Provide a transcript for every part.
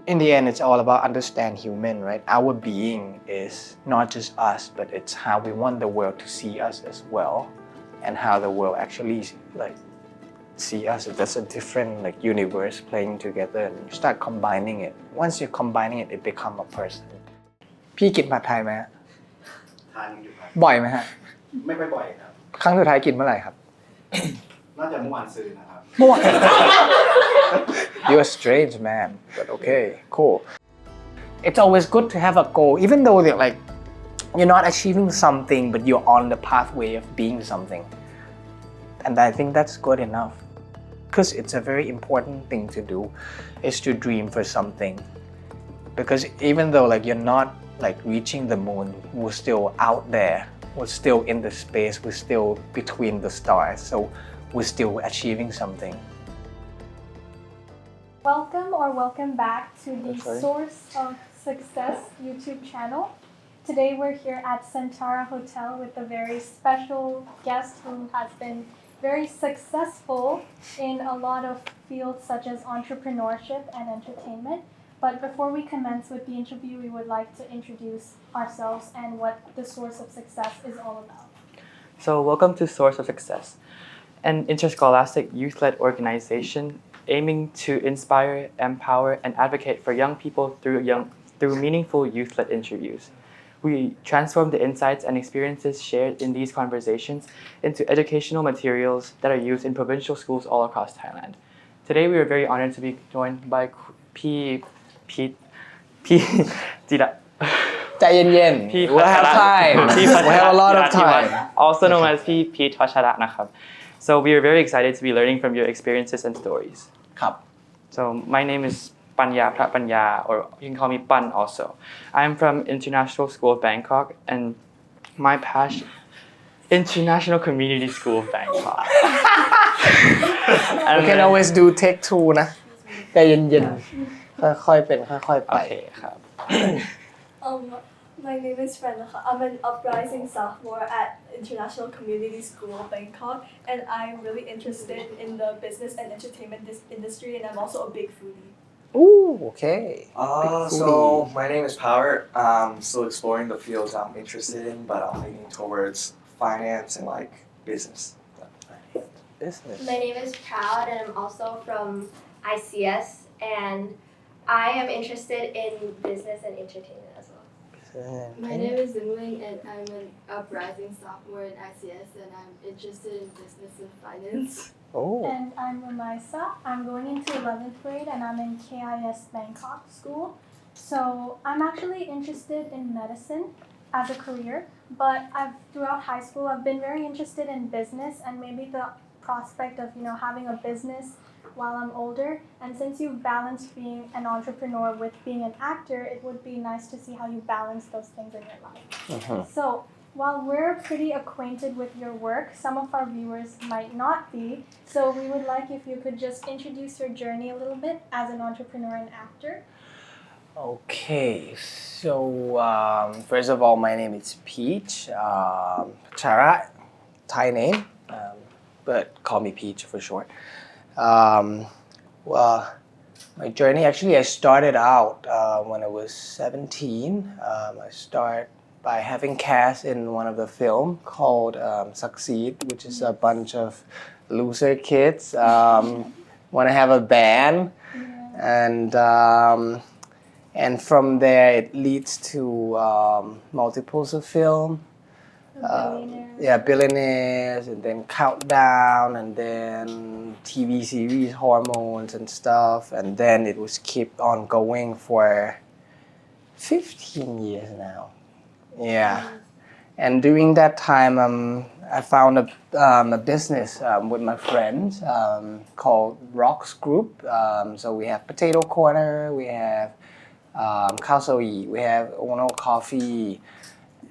in the end, it's all about understand human, right? Our being is not just us, but it's how we want the world to see us as well, and how the world actually like see us. That's a different like universe playing together, and you start combining it. Once you're combining it, it become a person. พี่กินผัดไทยไหมฮะ ทานอยู่ครับ บ่อยไหมฮะ ไม่ค่อยบ่อยครับ ครั้งสุดท้ายกินเมื่อไหร่ครับ น่าจะเมื่อวานซืนนะครับ เมื่อวาน You're a strange man, but okay, cool. It's always good to have a goal, even though you're not achieving something, but you're on the pathway of being something. And I think that's good enough. Because it's a very important thing to do, is to dream for something. Because even though you're not reaching the moon, we're still out there. We're still in the space. We're still between the stars. So we're still achieving something. Welcome back to the Source of Success YouTube channel. Today we're here at Pachara Hotel with a very special guest who has been very successful in a lot of fields such as entrepreneurship and entertainment. But before we commence with the interview, we would like to introduce ourselves and what the Source of Success is all about. So welcome to Source of Success, an interscholastic youth-led organization aiming to inspire, empower, and advocate for young people through meaningful youth-led interviews. We transform the insights and experiences shared in these conversations into educational materials that are used in provincial schools all across Thailand. Today we are very honored to be joined by P. Jira. ใจเย็นๆ We'll have time. We'll have a lot of time. Also known as P. Pachara นะครับ. So we are very excited to be learning from your experiences and stories. ครับ So my name is Panya Prat Panya, or you can call me Pan also. I'm from International School of Bangkok, and my passion, International Community School of Bangkok. We can always do take two นะใจเย็นๆค่อยๆเป็นค่อยๆไป Okay ครับ My name is Frenna. I'm an uprising sophomore at International Community School of Bangkok, and I'm really interested in the business and entertainment industry, and I'm also a big foodie. Ooh, okay. So my name is Power. Still exploring the fields I'm interested in, but I'm leaning towards finance and business. Business. My name is Proud, and I'm also from ICS, and I am interested in business and entertainment as well. My name is Lingling, and I'm an uprising sophomore in ICS, and I'm interested in business and finance. Oh. And I'm Rumaisa. I'm going into 11th grade and I'm in KIS Bangkok school. So I'm actually interested in medicine as a career, but throughout high school I've been very interested in business and maybe the prospect of having a business while I'm older. And since you've balanced being an entrepreneur with being an actor, it would be nice to see how you balance those things in your life. So while we're pretty acquainted with your work, some of our viewers might not be. So we would like if you could just introduce your journey a little bit as an entrepreneur and actor. Okay, so first of all, my name is Peach. Pachara, Thai name, but call me Peach for short. Well, my journey actually I started out when I was 17. I started by having cast in one of the film called SuckSeed, which is a bunch of loser kids want to have a band, and from there it leads to multiples of film. Billionaires, and then Countdown, and then TV series Hormones and stuff, and then it was kept on going for 15 years now. Yeah, and during that time, I found a business with my friends called Rocks Group. So we have Potato Corner, we have Khao-So-i, we have Ono Coffee,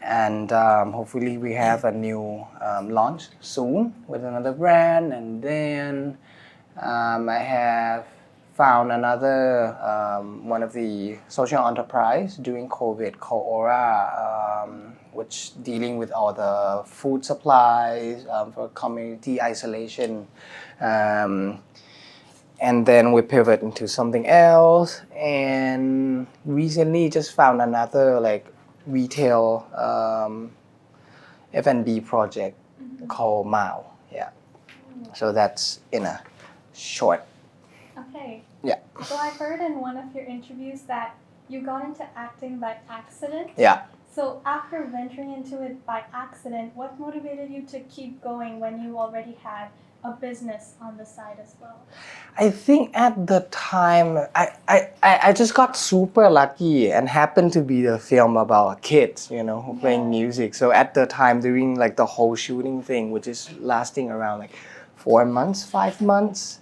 and hopefully we have a new launch soon with another brand. And then I have found another one of the social enterprise during COVID called Aura, which dealing with all the food supplies for community isolation. and then we pivot into something else, and recently just found another like retail F&B project called Mao. Yeah, so that's in a short. Okay. Yeah. So I heard in one of your interviews that you got into acting by accident. Yeah. So after venturing into it by accident, what motivated you to keep going when you already had a business on the side as well? I think at the time I just got super lucky and happened to be the film about kids, who playing music. So at the time during like the whole shooting thing, which is lasting around like 4 months, 5 months,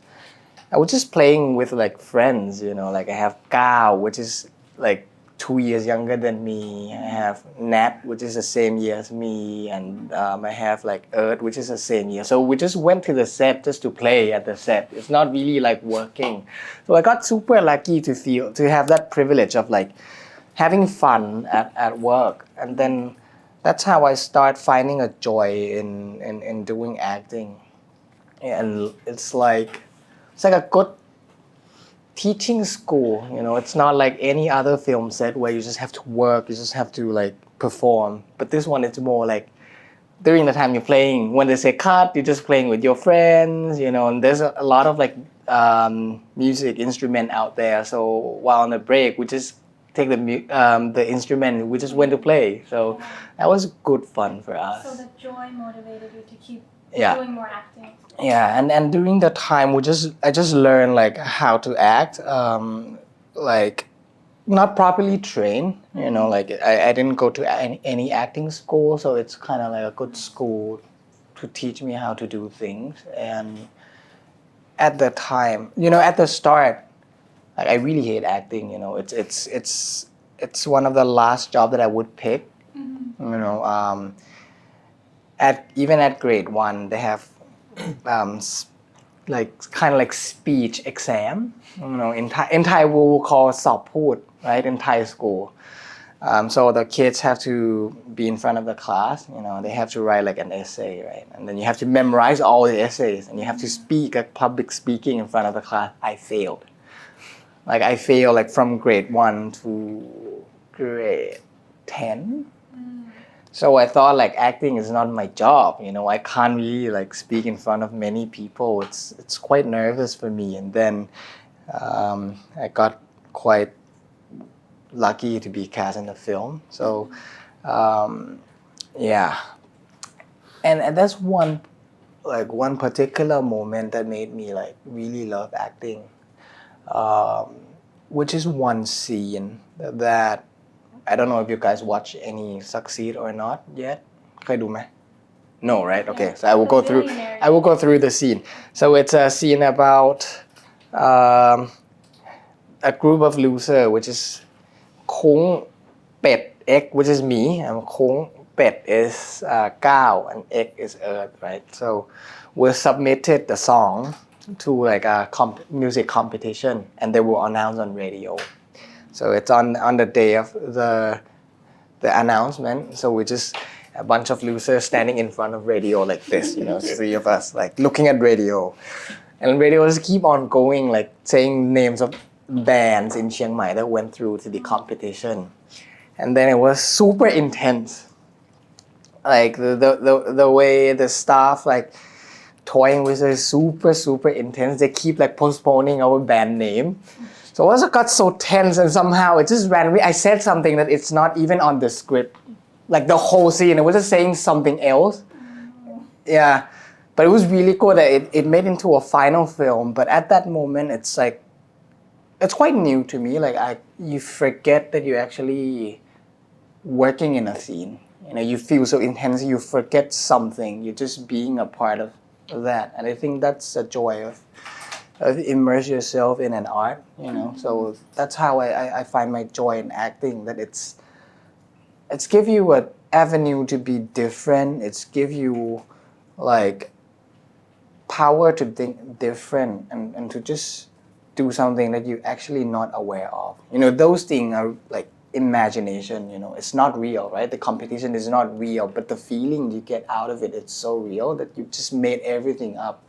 I was just playing with like friends, like I have Kao, which is like 2 years younger than me. I have Nat, which is the same year as me, and I have like Earth, which is the same year. So we just went to the set just to play at the set. It's not really like working. So I got super lucky to have that privilege of like having fun at work, and then that's how I start finding a joy in doing acting, and it's like a good teaching school. It's not like any other film set where you just have to work, you just have to like perform. But this one, it's more like during the time you're playing, when they say cut, you're just playing with your friends, and there's a lot of like music instrument out there. So while on the break, we just take the instrument, we just went to play. So that was good fun for us. So the joy motivated you to keep Yeah. doing more acting. Yeah, and during the time I just learned like how to act, like not properly trained, like I didn't go to any acting school, so it's kind of like a good school to teach me how to do things. And at the time, at the start, like I really hate acting. It's one of the last job that I would pick. Even at grade 1, they have like kind of like speech exam. In Thai we will call สอบพูด, right, in Thai school. So the kids have to be in front of the class. They have to write like an essay, right, and then you have to memorize all the essays, and you have to speak like public speaking in front of the class. I failed. I failed like from grade 1 to grade 10. So I thought like acting is not my job, I can't really like speak in front of many people. It's quite nervous for me. And then I got quite lucky to be cast in the film. So yeah, and that's one particular moment that made me like really love acting, which is one scene that I don't know if you guys watch any SuckSeed or not yet. เคยดูไหม? No, right? Okay, so I will go through the scene. So it's a scene about a group of losers, which is Kung Pet X, which is me, and Kung Pet is Kao, and X is Earth, right? So we submitted the song to like a music competition, and they will announce on radio. So it's on the day of the announcement. So we just a bunch of losers standing in front of radio like this, 3 of us like looking at radio, and radio just keep on going, like saying names of bands in Chiang Mai that went through to the competition, and then it was super intense. Like the way the staff like toying with it is super intense. They keep like postponing our band name. So I got so tense, and somehow it just randomly I said something that it's not even on the script, like the whole scene. I was just saying something else. Yeah, but it was really cool that it made into a final film. But at that moment, it's like it's quite new to me. Like you forget that you're actually working in a scene. You feel so intense, you forget something. You're just being a part of that, and I think that's a joy of immerse yourself in an art, So that's how I find my joy in acting, that it's give you an avenue to be different. It's give you like power to think different and to just do something that you're actually not aware of. Those things are like imagination, it's not real, right? The competition is not real, but the feeling you get out of it, it's so real that you just made everything up.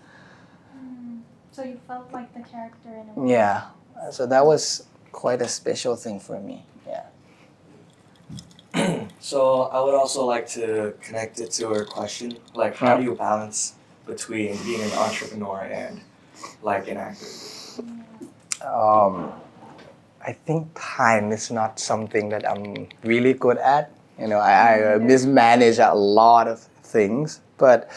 So you felt like the character in a way. Yeah, so that was quite a special thing for me. Yeah. So I would also like to connect it to her question, like how do you balance between being an entrepreneur and like an actor? I think time is not something that I'm really good at. I mismanage a lot of things, but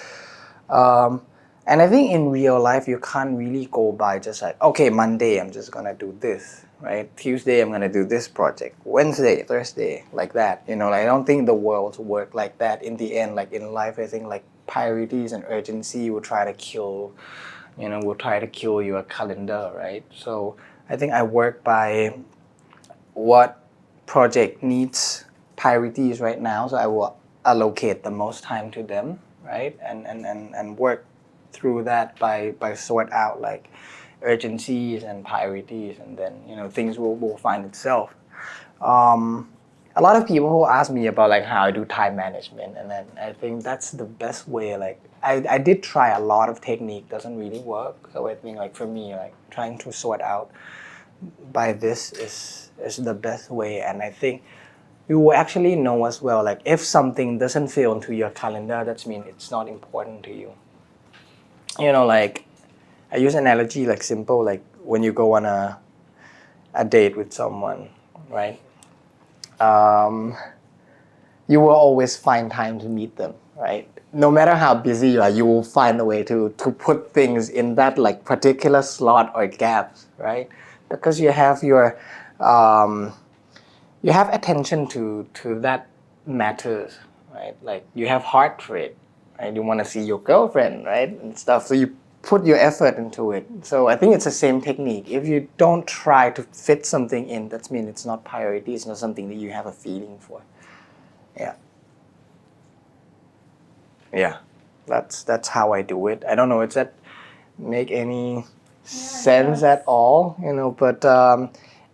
and I think in real life you can't really go by just like, okay, Monday I'm just gonna do this, right? Tuesday I'm gonna do this project, Wednesday, Thursday, like that. Like, I don't think the world work like that in the end. Like in life, I think like priorities and urgency will try to kill your calendar, right? So I think I work by what project needs priorities right now, so I will allocate the most time to them, right? And work through that by sort out like urgencies and priorities, and then things will find itself. A lot of people who ask me about like how I do time management, and then I think that's the best way. Like I did try a lot of technique, doesn't really work. So I think like for me, like trying to sort out by this is the best way. And I think you will actually know as well, like if something doesn't fit into your calendar, that means it's not important to you. Like I use analogy like simple, like when you go on a date with someone, right? You will always find time to meet them, right? No matter how busy you are, you will find a way to put things in that like particular slot or gaps, right? Because you have your you have attention to that matters, right? Like you have heart rate, right? You want to see your girlfriend, right? And stuff. So you put your effort into it. So I think it's the same technique. If you don't try to fit something in, that means it's not priority. It's not something that you have a feeling for. Yeah, that's how I do it. I don't know, does that make any sense at all? But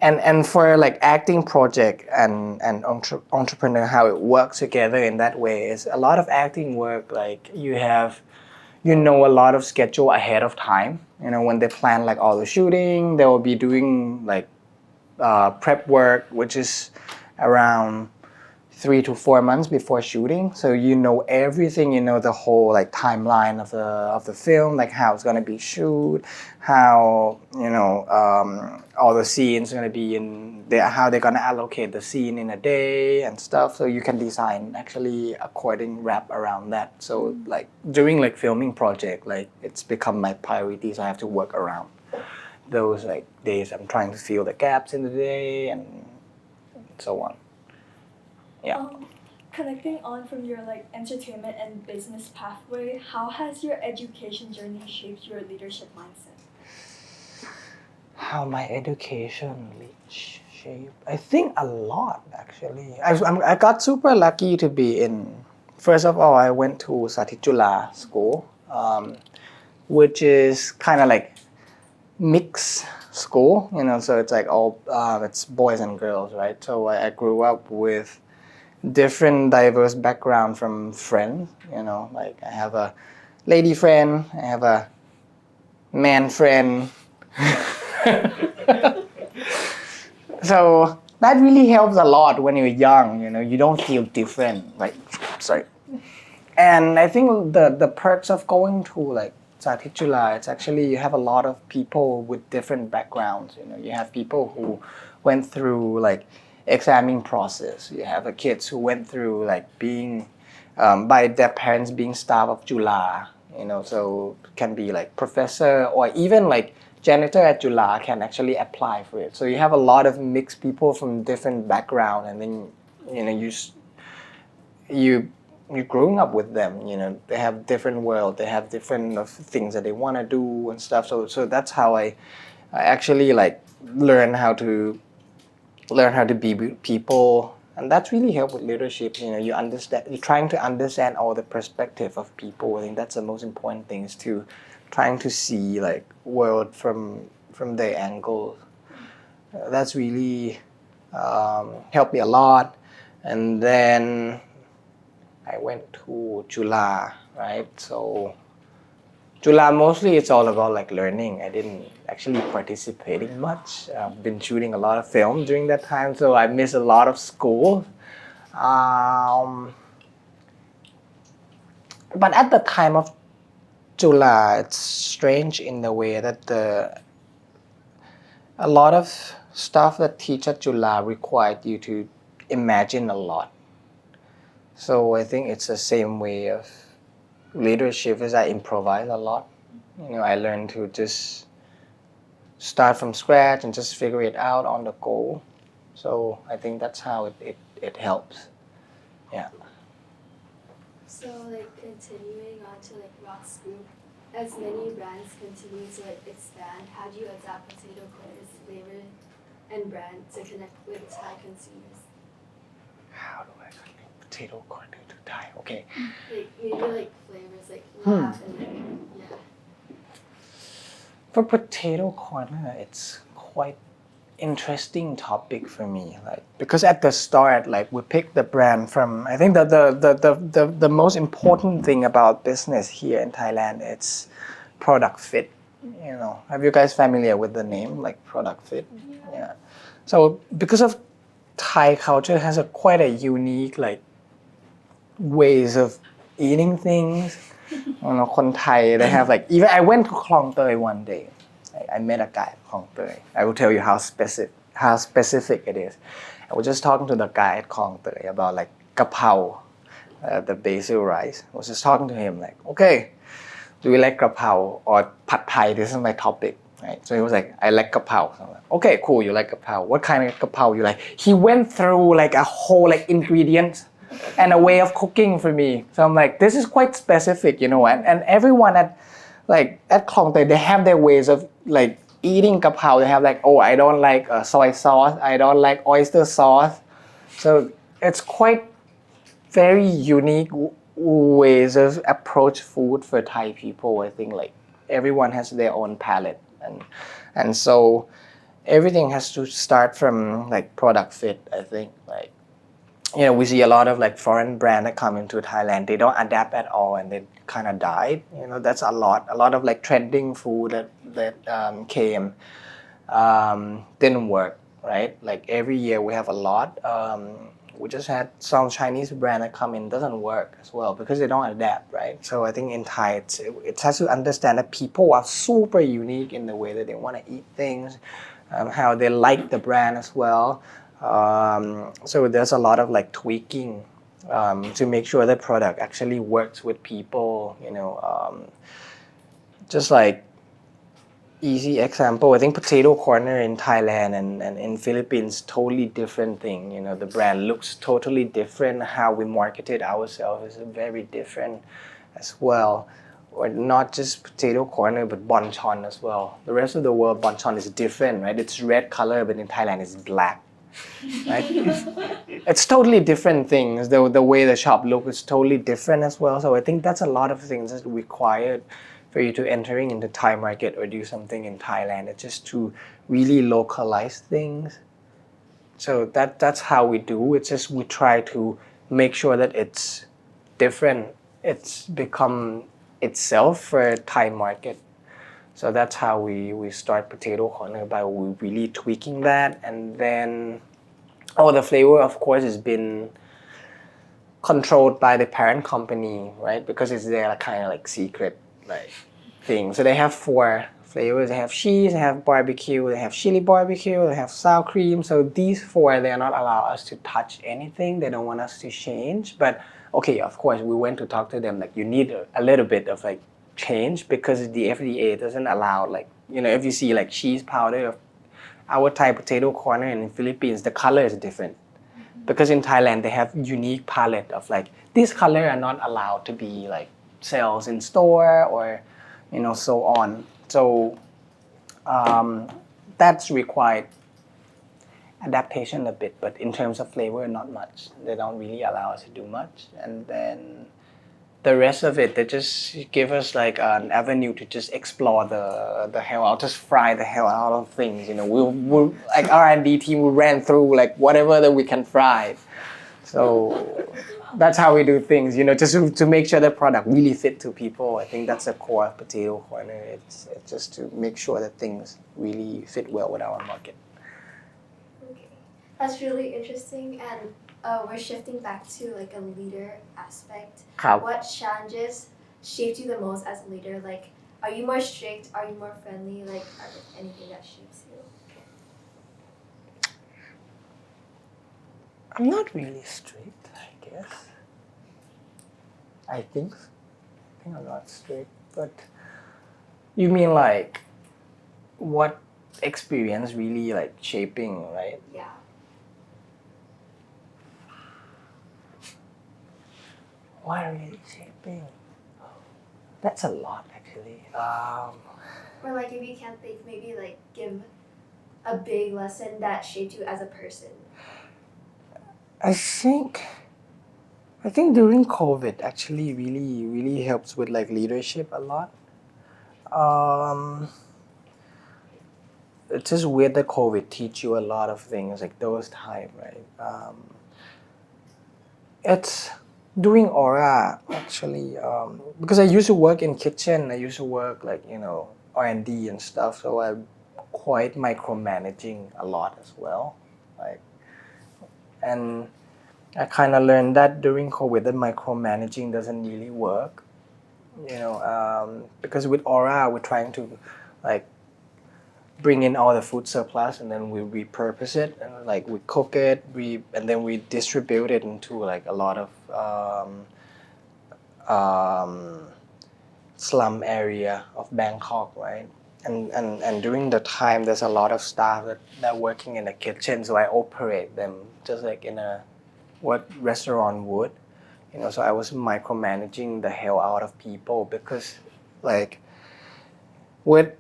and for like acting project and entrepreneur, how it works together in that way is a lot of acting work. Like you have a lot of schedule ahead of time. When they plan like all the shooting, they will be doing like prep work, which is around 3 to 4 months before shooting. So everything, the whole like timeline of the film, like how it's gonna be shoot, how all the scenes are gonna be how they're gonna allocate the scene in a day and stuff. So you can design actually wrap around that. So like during like filming project, like it's become my priority. So I have to work around those like days. I'm trying to fill the gaps in the day and so on. Yeah. Connecting on from your like entertainment and business pathway, how has your education journey shaped your leadership mindset? How my education shape? I think a lot actually. I got super lucky to be in. First of all, I went to Sathit school, which is kind of like mixed school. So it's like all it's boys and girls, right? So I grew up with different diverse background from friends. Like I have a lady friend, I have a man friend. So that really helps a lot when you're young. You don't feel different. Like, sorry. And I think the perks of going to like Sathit, it's actually you have a lot of people with different backgrounds. You have people who went through like examining process. You have kids who went through like being by their parents being staff of Jula. So can be like professor or even like janitor at Jula can actually apply for it. So you have a lot of mixed people from different background, and then you're growing up with them. They have different world, they have different things that they want to do and stuff. So that's how I actually like learn how to be with people, and that's really helped with leadership. You're trying to understand all the perspective of people. I think that's the most important thing, is to trying to see like world from their angles. That's really helped me a lot. And then I went to Jula, right? So Jula mostly it's all about like learning. I didn't actually participate in much. I've been shooting a lot of film during that time, so I missed a lot of school. But at the time of Jula, it's strange in the way that a lot of stuff that teach at Jula required you to imagine a lot. So I think it's the same way of leadership as I improvise a lot. I learned to just start from scratch and just figure it out on the go. So I think that's how it helps. Yeah. So like continuing on to like Rock's group, as many brands continue to like expand, how do you adapt Potato Corner's flavor and brand to connect with Thai consumers? How do I connect Potato Corner to Thai? Okay. Like maybe like flavors like laugh and like yeah. For Potato Corner, it's quite interesting topic for me, like because at the start, like we picked the brand from. I think that the most important thing about business here in Thailand, it's product fit. Have you guys familiar with the name like product fit? Yeah. So because of Thai culture has quite a unique like ways of eating things. คนไทย they have like even I went to Klong Toei one day. I met a guy at Klong Toei. I will tell you how specific it is. I was just talking to the guy at Klong Toei about like kapao, the basil rice. I was just talking to him like, okay, do you like kapao or pad thai? This is my topic. Right? So he was like, I like kapao. So I'm like, okay, cool, you like kapao. What kind of kapao you like? He went through like a whole like ingredients and a way of cooking for me. So I'm like, this is quite specific, and everyone at Klong Toei, they have their ways of like eating kapao. They have like, oh, I don't like soy sauce. I don't like oyster sauce. So it's quite very unique ways of approach food for Thai people. I think like everyone has their own palate, and so everything has to start from like product fit. I think like we see a lot of like foreign brands that come into Thailand. They don't adapt at all, and they kind of died. That's a lot of like trending food that came didn't work, right? Like every year we have a lot. We just had some Chinese brand that come in, doesn't work as well because they don't adapt, right? So I think in Thai, it has to understand that people are super unique in the way that they want to eat things, how they like the brand as well. So there's a lot of like tweaking to make sure the product actually works with people. Just like easy example, I think Potato Corner in Thailand and in Philippines, totally different thing. The brand looks totally different. How we marketed ourselves is very different as well. Or not just Potato Corner, but Bonchon as well. The rest of the world, Bonchon is different, right? It's red color, but in Thailand it's black. Right? It's totally different things. The way the shop looks is totally different as well. So I think that's a lot of things that's required for you to entering into Thai market or do something in Thailand. It's just to really localize things. So that's how we do. It's just we try to make sure that it's different. It's become itself for Thai market. So that's how we start Potato Corner by really tweaking that. And then, the flavor of course has been controlled by the parent company, right? Because it's their kind of like secret like thing. So they have 4 flavors. They have cheese, they have barbecue, they have chili barbecue, they have sour cream. So these 4, they are not allow us to touch anything. They don't want us to change. But okay, of course, we went to talk to them like you need a little bit of like change because the FDA doesn't allow like if you see like cheese powder, our Thai Potato Corner in the Philippines, the color is different. Because in Thailand they have unique palette of like this color are not allowed to be like sales in store or so on. So that's required adaptation a bit, but in terms of flavor, not much. They don't really allow us to do much, and then the rest of it, they just give us like an avenue to just explore the hell out, just fry the hell out of things. We'll like R&D team, we ran through like whatever that we can fry. So That's how we do things, just to make sure the product really fit to people. I think that's the core of Potato Corner. It's just to make sure that things really fit well with our market. Okay, that's really interesting. And we're shifting back to like a leader aspect. ครับ What challenges shaped you the most as a leader? Like, are you more strict? Are you more friendly? Like, are there anything that shapes you? I'm not really strict, I guess. I think I'm not strict, but you mean like what experience really like shaping, right? Yeah. What really shaping? That's a lot actually. Or like if you can't think, maybe like give a big lesson that shaped you as a person. I think during COVID actually really helps with like leadership a lot. It's just weird that COVID teach you a lot of things like those time, right? It's during Aura actually because I used to work in kitchen. I used to work like R&D and stuff, so I'm quite micromanaging a lot as well, like, and I kind of learned that during COVID that micromanaging doesn't really work, because with Aura we're trying to like bring in all the food surplus and then we repurpose it and like we cook it, and then we distribute it into like a lot of slum area of Bangkok, right? And during the time there's a lot of staff that working in the kitchen, so I operate them just like in a what restaurant would, so I was micromanaging the hell out of people because like with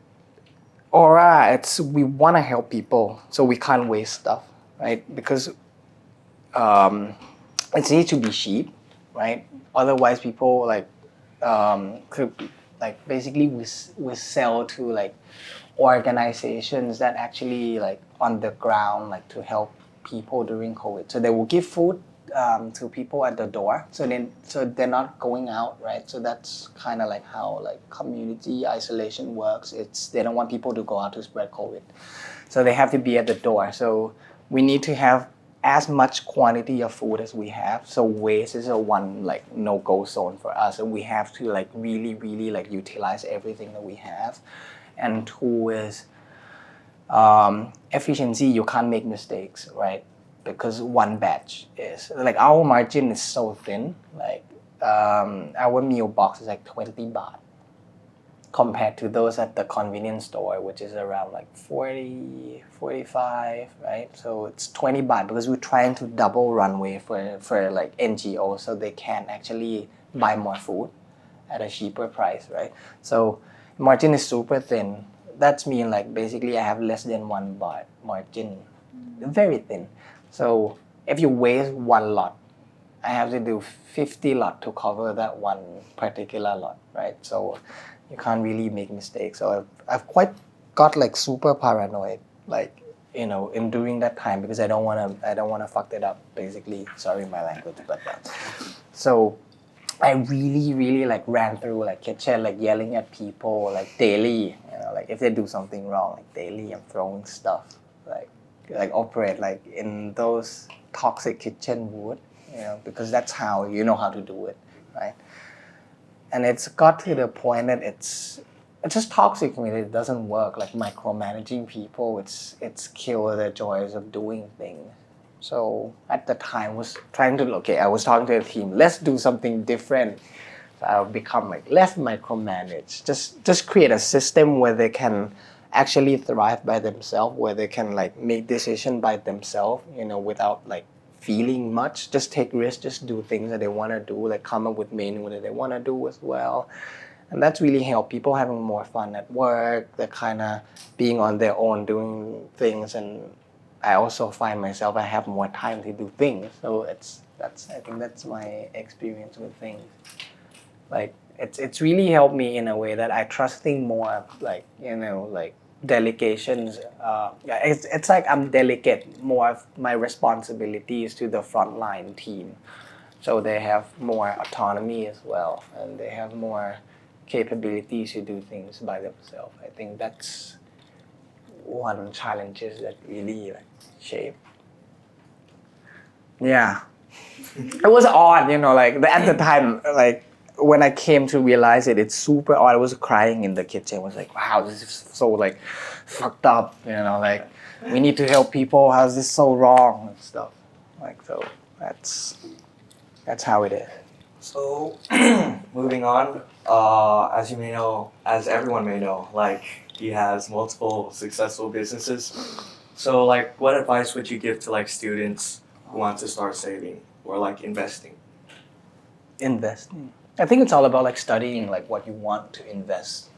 Aura, we want to help people, so we can't waste stuff, right? Because it needs to be cheap, right? Otherwise, people could like basically we sell to like organizations that actually like on the ground like to help people during COVID. So they will give food to people at the door, so they're not going out, right? So that's kind of like how like community isolation works. They don't want people to go out to spread COVID, so they have to be at the door. So we need to have as much quantity of food as we have. So waste is a one like no-go zone for us, and we have to like really like utilize everything that we have. And two is efficiency. You can't make mistakes, right? Because one batch is like our margin is so thin. Like our meal box is like 20 baht compared to those at the convenience store, which is around like 40, 45, right? So it's 20 baht because we're trying to double runway for like NGO, so they can actually buy more food at a cheaper price, right? So margin is super thin. That's mean like basically I have less than 1 baht margin, very thin. So if you waste one lot, I have to do 50 lot to cover that one particular lot, right? So you can't really make mistakes. So I've quite got like super paranoid, like in during that time because I don't wanna fuck it up. Basically, sorry my language, but so I really like ran through like kitchen, like yelling at people like daily, like if they do something wrong, like daily I'm throwing stuff, like operate like in those toxic kitchen would, because that's how how to do it, right? And it's got to the point that it's just toxic to me. It doesn't work. Like micromanaging people, it's kill the joys of doing things. So at the time I was talking to the team, let's do something different. So I'll become like less micromanage. Just create a system where they can actually thrive by themselves, where they can like make decisions by themselves, without like feeling much. Just take risks, just do things that they want to do, like come up with menu that they want to do as well. And that's really helped people having more fun at work. They're kind of being on their own doing things, and I also find myself I have more time to do things. So I think that's my experience with things. Like it's really helped me in a way that I trusting more, like like delegations. It's like I'm delegate more of my responsibilities to the frontline team, so they have more autonomy as well, and they have more capabilities to do things by themselves. I think that's one challenges that really like shape. Yeah, it was odd, like at the time, like when I came to realize it, it's super odd. I was crying in the kitchen. I was like, wow, this is so like fucked up, like we need to help people. How's this so wrong and stuff? Like, so that's how it is. So, moving on, as you may know, as everyone may know, like he has multiple successful businesses. So, like, what advice would you give to like students who want to start saving or like investing? Investing. I think it's all about like studying like what you want to invest.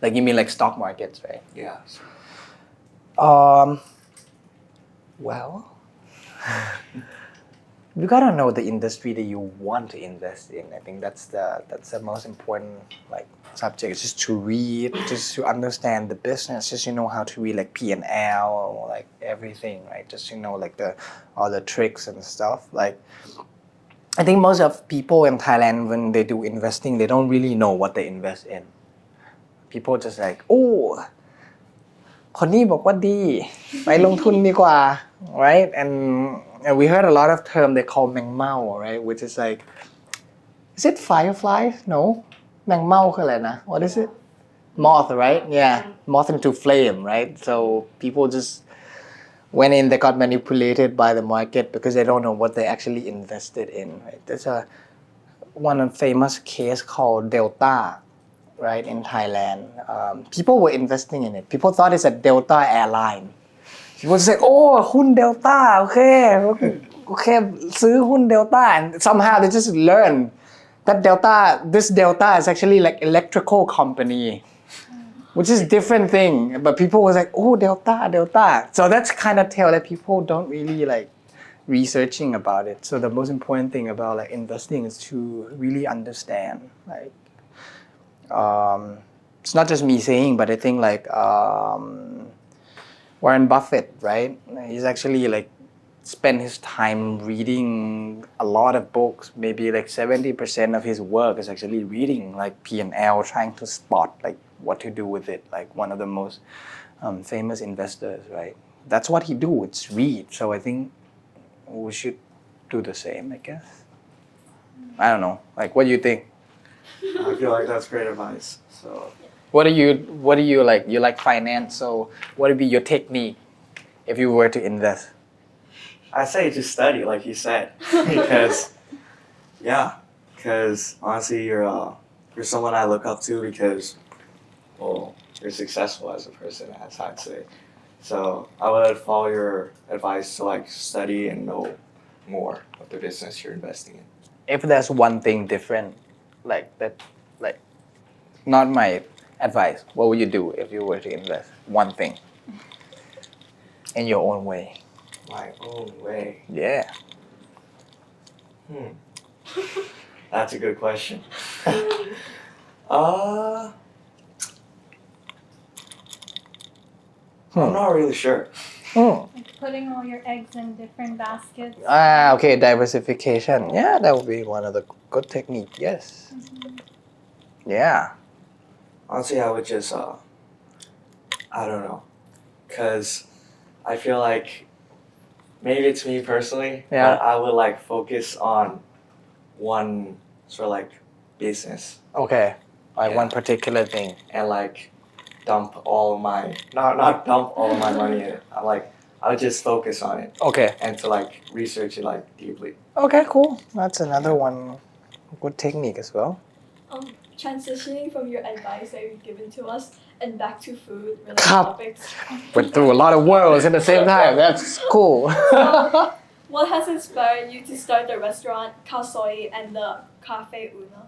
Like you mean like stock markets, right? Yeah. Well, you gotta know the industry that you want to invest in. I think that's the most important like subject. It's just to read, just to understand the business, just how to read like P&L, like everything, right? Just like all the tricks and stuff. Like I think most of people in Thailand when they do investing, they don't really know what they invest in. People just like, oh, คนนี้บอกว่าดีไปลงทุนดีกว่า right? And we heard a lot of term they call แมงเม่า right? Which is like, is it fireflies? No, แมงเม่าคืออะไรนะ what is it? Moth, right? Yeah, moth into flame, right? So people just went in, they got manipulated by the market because they don't know what they actually invested in, right? There's one famous case called Delta, right, in Thailand. People were investing in it. People thought it's a Delta airline. People say, oh, หุ้น Delta, okay, ซื้อหุ้น Delta. And somehow they just learn that this Delta is actually like electrical company, which is different thing. But people was like, oh, Delta. So that's kind of tell that people don't really like researching about it. So the most important thing about like investing is to really understand like it's not just me saying, but I think like Warren Buffett, right? He's actually like spent his time reading a lot of books. Maybe like 70% of his work is actually reading like P&L, trying to spot like what to do with it. Like one of the most famous investors, right? That's what he do. It's read. So I think we should do the same, I guess. I don't know. Like, what do you think? I feel like that's great advice. So, What do you like? You like finance, so what would be your technique if you were to invest? I say just study, like you said, because honestly, you're someone I look up to because, well, you're successful as a person, as I'd say. So I would follow your advice to like study and know more of the business you're investing in. If there's one thing different, like that, like not my advice, what would you do if you were to invest one thing in your own way? My own way. Yeah. That's a good question. I'm not really sure. Like putting all your eggs in different baskets. Okay, diversification. Yeah, that would be one of the good technique. Yes. Yeah. Honestly, I would just, I don't know, because I feel like maybe it's me personally, but I would like focus on one sort of like business Okay. Like one particular thing. and like dump all my, not dump all of my money in it. I would just focus on it Okay. and to like research it like deeply. Okay, cool. That's another one good technique as well. Transitioning from your advice that you've given to us and back to food related Cup. topics. Went through a lot of worlds at the same time. That's cool. What has inspired you to start the restaurant Khao-So-i and the Cafe Una?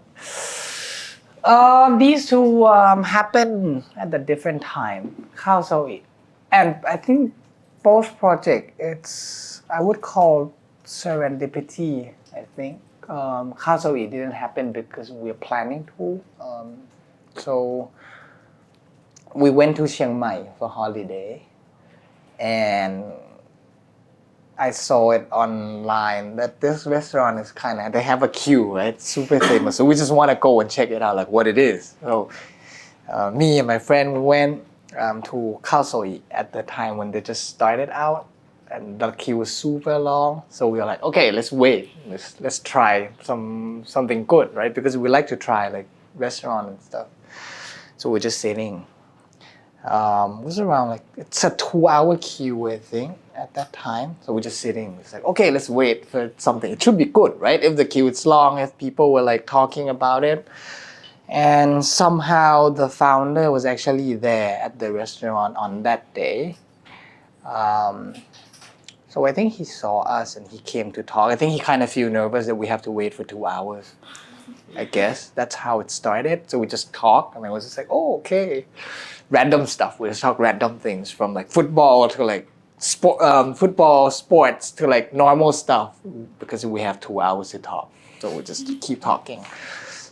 These two happen at a different time. Khao-So-i. And I think both project, I would call serendipity, I think. Khao-So-i didn't happen because we're planning to. So we went to Chiang Mai for holiday, and I saw it online that this restaurant is they have a queue, right? Super famous. So we just want to go and check it out, like what it is. So me and my friend, we went to Khao-So-i at the time when they just started out, and the queue was super long. So we were like, okay, let's wait. Let's try something good, right? Because we like to try like restaurant and stuff. So we're just sitting. It was around like it's a 2-hour queue, I think, at that time. So we're just sitting. It's like, okay, let's wait for something. It should be good, right? If the queue is long, if people were like talking about it. And somehow the founder was actually there at the restaurant on that day. So I think he saw us and he came to talk. I think he kind of feel nervous that we have to wait for 2 hours. I guess that's how it started. So we just talked and I was just like, oh, okay. Random stuff. We just talk random things from like football to like football, sports to like normal stuff because we have 2 hours to talk. So we just keep talking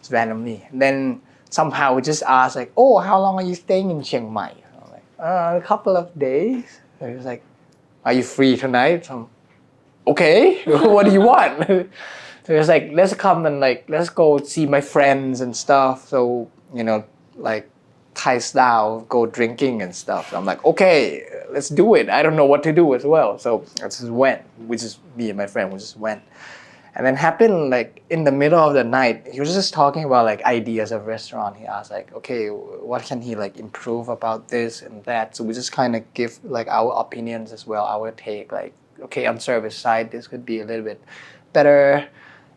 randomly. And then somehow we just asked like, oh, how long are you staying in Chiang Mai? I'm like, a couple of days. So he was like, are you free tonight? So I'm, okay, what do you want? So he was like, let's come and like, let's go see my friends and stuff. So, like Thai style, go drinking and stuff. So I'm like, okay, let's do it. I don't know what to do as well. So I just went. Me and my friend, we just went. And then happened like in the middle of the night, he was just talking about like ideas of restaurant. He asked like, okay, what can he like improve about this and that? So we just kind of give like our opinions as well, our take like, okay, on service side, this could be a little bit better.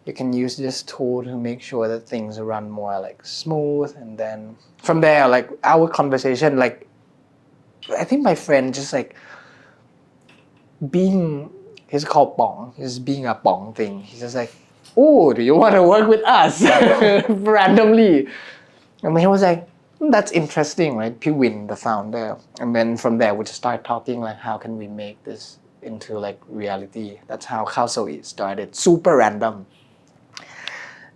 You can use this tool to make sure that things run more like smooth. And then from there, like our conversation, like I think my friend just like he's called Bong. He's being a Bong thing. He's just like, oh, do you want to work with us? Randomly. And he was like, that's interesting, right? Piwin, the founder. And then from there, we just start talking like, how can we make this into like reality? That's how Khao-So-i started. Super random.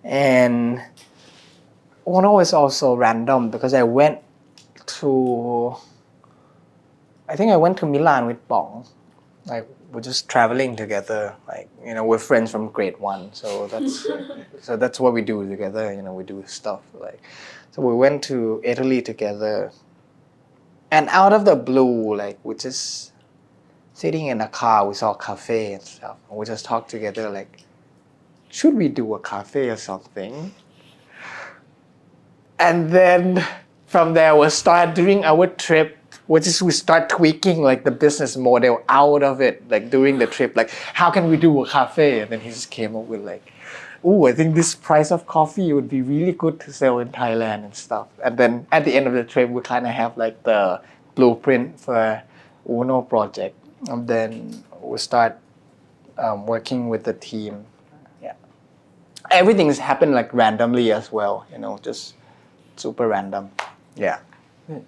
And one was also random because I went to Milan with Bong. Like we're just traveling together. Like we're friends from grade 1, so that's what we do together. We do stuff like. So we went to Italy together, and out of the blue, like we're just sitting in a car. We saw a cafe and stuff, and we just talked together. Like, should we do a cafe or something? And then from there, we'll start during our trip. We start tweaking like the business model out of it, like during the trip, like how can we do a cafe? And then he just came up with like, oh, I think this price of coffee would be really good to sell in Thailand and stuff. And then at the end of the trip, we kind of have like the blueprint for Uno project. And then we start working with the team. Yeah, everything's happened like randomly as well, just super random. Yeah.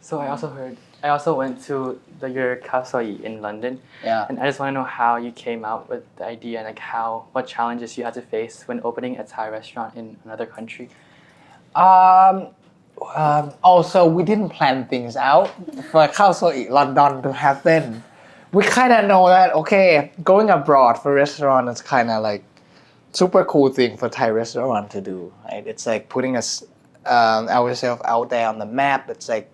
So I also went to your Khao-So-i in London. Yeah. And I just want to know how you came out with the idea and like what challenges you had to face when opening a Thai restaurant in another country. Also, we didn't plan things out for Khao-So-i London to happen. We kind of know that, okay, going abroad for restaurant is kind of like super cool thing for Thai restaurant to do, right? It's like putting ourselves out there on the map. It's like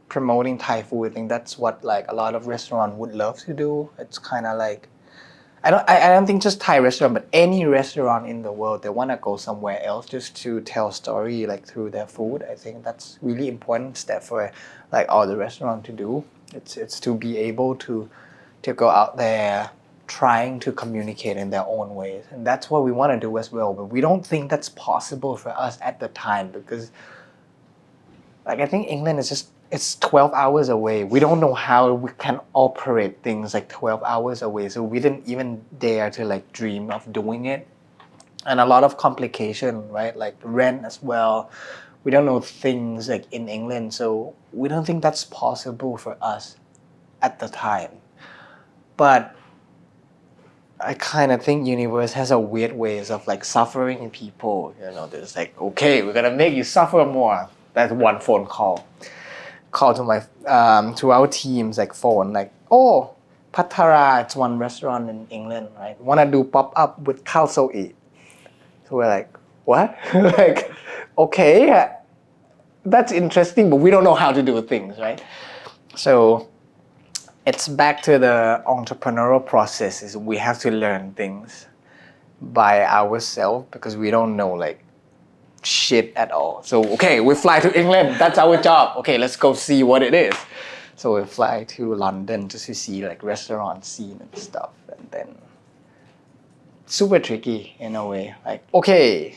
promoting Thai food. I think that's what like a lot of restaurants would love to do. It's kind of like I don't think just Thai restaurant, but any restaurant in the world, they want to go somewhere else just to tell story like through their food. I think that's really important step for like all the restaurant to do. It's to be able to go out there trying to communicate in their own ways, and that's what we want to do as well. But we don't think that's possible for us at the time because like I think England is just it's 12 hours away. We don't know how we can operate things like 12 hours away. So we didn't even dare to like dream of doing it. And a lot of complication, right? Like rent as well. We don't know things like in England. So we don't think that's possible for us at the time. But I kind of think universe has a weird ways of like suffering people. There's like, okay, we're gonna make you suffer more. That's one phone call to my to our team's like phone, like, oh, Pachara, it's one restaurant in England, right? Wanna do pop up with Khao-So-i. So we're like, what? Like, okay, that's interesting, but we don't know how to do things, right? So it's back to the entrepreneurial process. Is we have to learn things by ourselves because we don't know like shit at all. So okay, we fly to England. That's our job. Okay, let's go see what it is. So we fly to London just to see like restaurant scene and stuff, and then super tricky in a way. Like okay,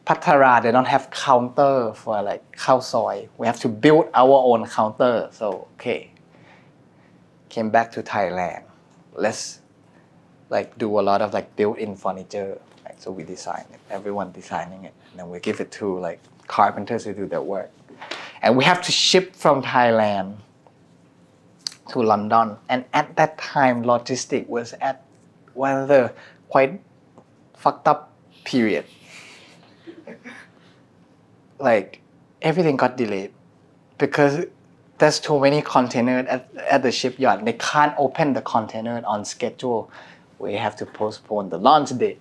Pachara they don't have counter for like Khao-So-i. We have to build our own counter. So okay, came back to Thailand. Let's like do a lot of like built-in furniture. Like, so we design it. Everyone designing it, and then we give it to like carpenters to do their work. And we have to ship from Thailand to London. And at that time, logistics was at one of the quite fucked up period. Like everything got delayed because there's too many containers at the shipyard. They can't open the container on schedule. We have to postpone the launch date.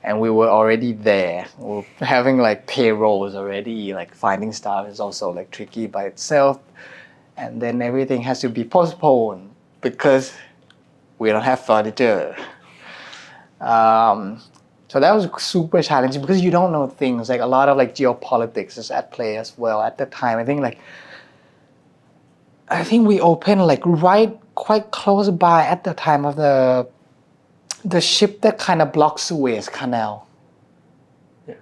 And we were already there. We were having like payrolls already. Like finding staff is also like tricky by itself. And then everything has to be postponed because we don't have furniture. So that was super challenging because you don't know things. Like a lot of like geopolitics is at play as well at the time. I think we opened like right quite close by at the time of the ship that kind of blocks Suez Canal. Yeah.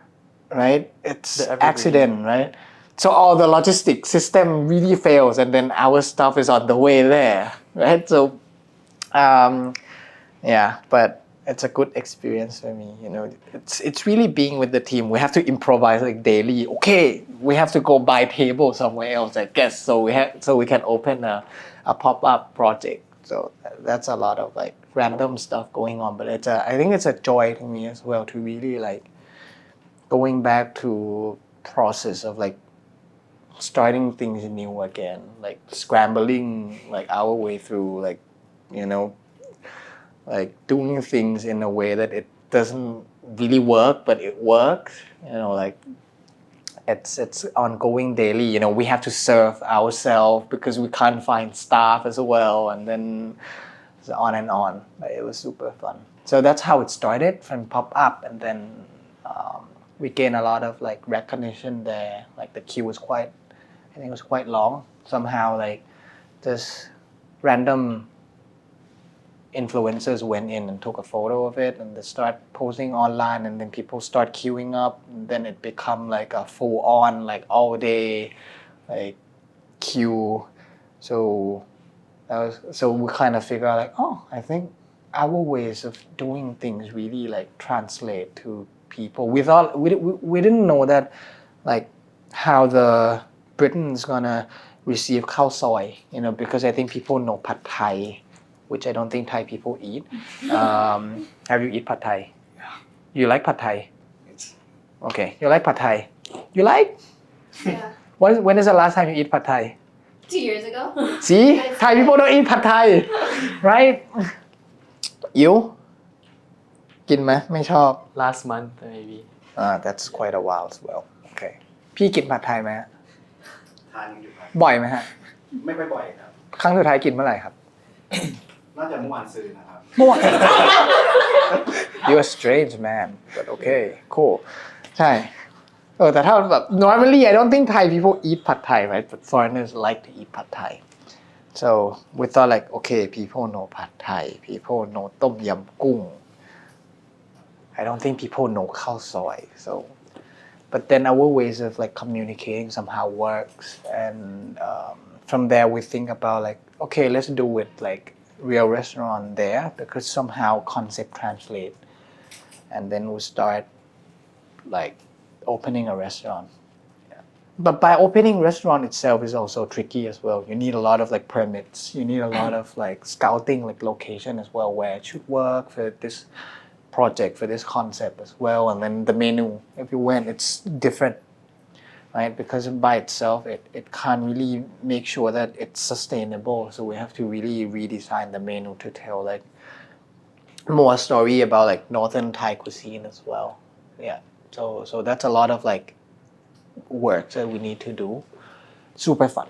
Right? It's The Evergreen. accident, right? So all the logistic system really fails and then our stuff is on the way there, right? So, yeah, but it's a good experience for me, you know. It's really being with the team. We have to improvise like daily. Okay, we have to go buy table somewhere else, I guess, so we can open a pop-up project. So that's a lot of like random stuff going on, but I think it's a joy to me as well to really like going back to process of like starting things new again, like scrambling like our way through, like, you know, like doing things in a way that it doesn't really work but it works, you know, like it's ongoing daily, you know. We have to serve ourselves because we can't find staff as well, and then on and on. It was super fun. So that's how it started from pop-up, and then we gained a lot of like recognition there. Like the queue was I think it was quite long. Somehow like this random influencers went in and took a photo of it, and they start posting online, and then people start queuing up, and then it become like a full on like all day like queue. So we kind of figure out like, oh, I think our ways of doing things really like translate to people. We didn't know that like how the Britain's gonna receive Khao-So-i, you know, because I think people know Pad Thai, which I don't think Thai people eat. Have you eat Pad Thai? Yeah. You like Pad Thai? It's Okay, you like Pad Thai. You like? Yeah. When is the last time you eat Pad Thai? 2 years ago. See? Thai people don't eat Pad Thai, right? You? กินไหมไม่ชอบ Last month maybe. That's quite a while as well. Okay. พี่กินผัดไทยไหม ทานอยู่ครับ บ่อยไหมฮะ ไม่ค่อยบ่อยครับ ครั้งสุดท้ายกินเมื่อไหร่ครับ น่าจะเมื่อวานซืนนะครับ เมื่อวาน You're a strange man but okay cool ใช่แต่ถ้าแบบ normally I don't think Thai people eat pad Thai, right? But foreigners like to eat pad Thai. So we thought like, okay, people know pad Thai, people know tom yum goong. I don't think people know Khao-So-i. So, but then our ways of like communicating somehow works, and from there we think about like, okay, let's do it like real restaurant there because somehow concept translate, and then we start like opening a restaurant. Yeah. But by opening restaurant itself is also tricky as well. You need a lot of like permits. You need a lot of like scouting like location as well where it should work for this project, for this concept as well. And then the menu, if you went, it's different right? Because by itself, it can't really make sure that it's sustainable. So we have to really redesign the menu to tell like more story about like northern Thai cuisine as well. Yeah. So that's a lot of like work that we need to do. Super fun.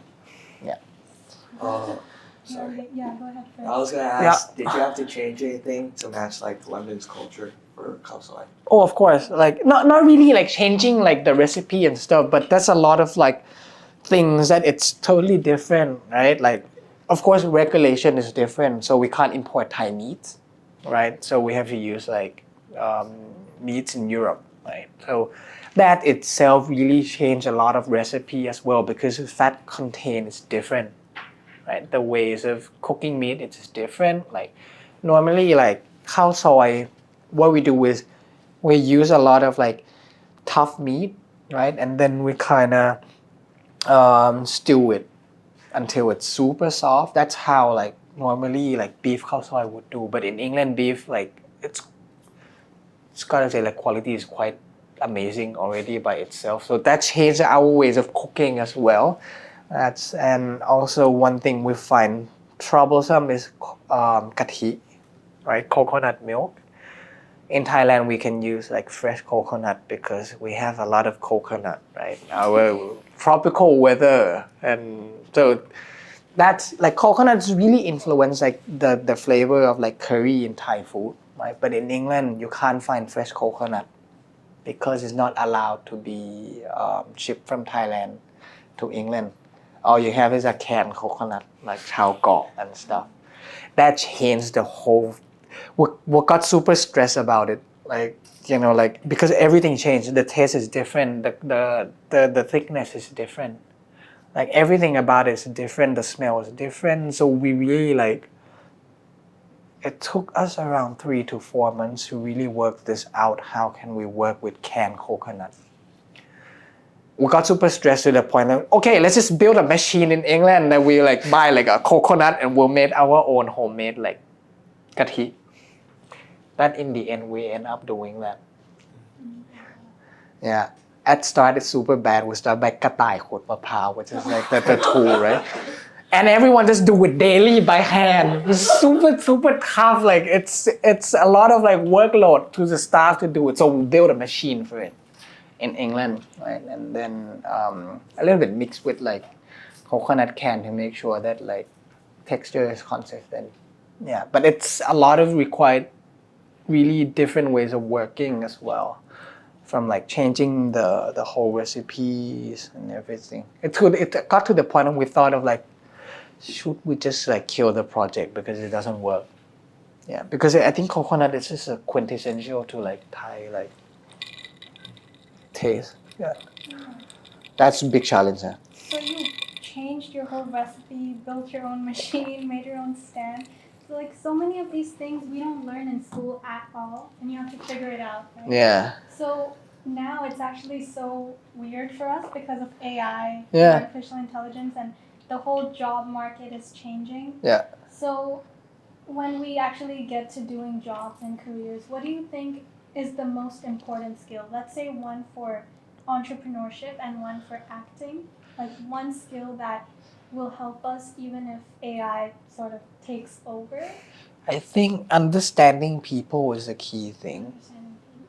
Oh, sorry. Yeah, go ahead first. I was gonna ask, did you have to change anything to match like London's culture for Khao-So-i? Oh, of course. Like not really like changing like the recipe and stuff, but that's a lot of like things that it's totally different, right? Like, of course, regulation is different, so we can't import Thai meats, right? So we have to use like meats in Europe, right? So that itself really changed a lot of recipe as well because the fat content is different, right? The ways of cooking meat it's different. Like normally, like khao soy, what we do is we use a lot of like tough meat, right? And then we kind of stew it until it's super soft. That's how like normally like beef khao soy would do. But in England, beef like it's gotta say like quality is quite amazing already by itself. So that changed our ways of cooking as well. And also one thing we find troublesome is kathi, right? Coconut milk. In Thailand, we can use like fresh coconut because we have a lot of coconut, right? Our tropical weather, and so that's like coconuts really influence like the flavor of like curry in Thai food, right? But in England, you can't find fresh coconut because it's not allowed to be shipped from Thailand to England. All you have is a canned coconut like chao gok and stuff. That changed the whole. We got super stressed about it, like like because everything changed. The taste is different. The thickness is different. Like everything about it is different. The smell is different. So we really like. It took us around 3 to 4 months to really work this out. How can we work with canned coconut? We got super stressed to the point of okay, let's just build a machine in England that we like buy like a coconut and we'll make our own homemade like kathi. But in the end, we end up doing that. Yeah. At start, it's super bad. We start by กระต่ายขูดมะพร้าว which is like the tool, right? And everyone just do it daily by hand. It's super tough. Like it's a lot of like workload to the staff to do it. So we build a machine for it in England, right? And then a little bit mixed with like coconut can to make sure that like texture is consistent. Yeah, but it's a lot of required really different ways of working as well, from like changing the whole recipes and everything. It got to the point where we thought of like, should we just like kill the project because it doesn't work? Yeah, because I think coconut is just a quintessential to like Thai like taste. Yeah, that's a big challenge. Huh? So you changed your whole recipe, built your own machine, made your own stand. So like so many of these things we don't learn in school at all, and you have to figure it out, right? Yeah. So now it's actually so weird for us because of AI, Yeah. artificial intelligence, and the whole job market is changing. Yeah. So when we actually get to doing jobs and careers, what do you think is the most important skill? Let's say one for entrepreneurship and one for acting. Like one skill that will help us even if AI sort of takes over. I think understanding people is a key thing.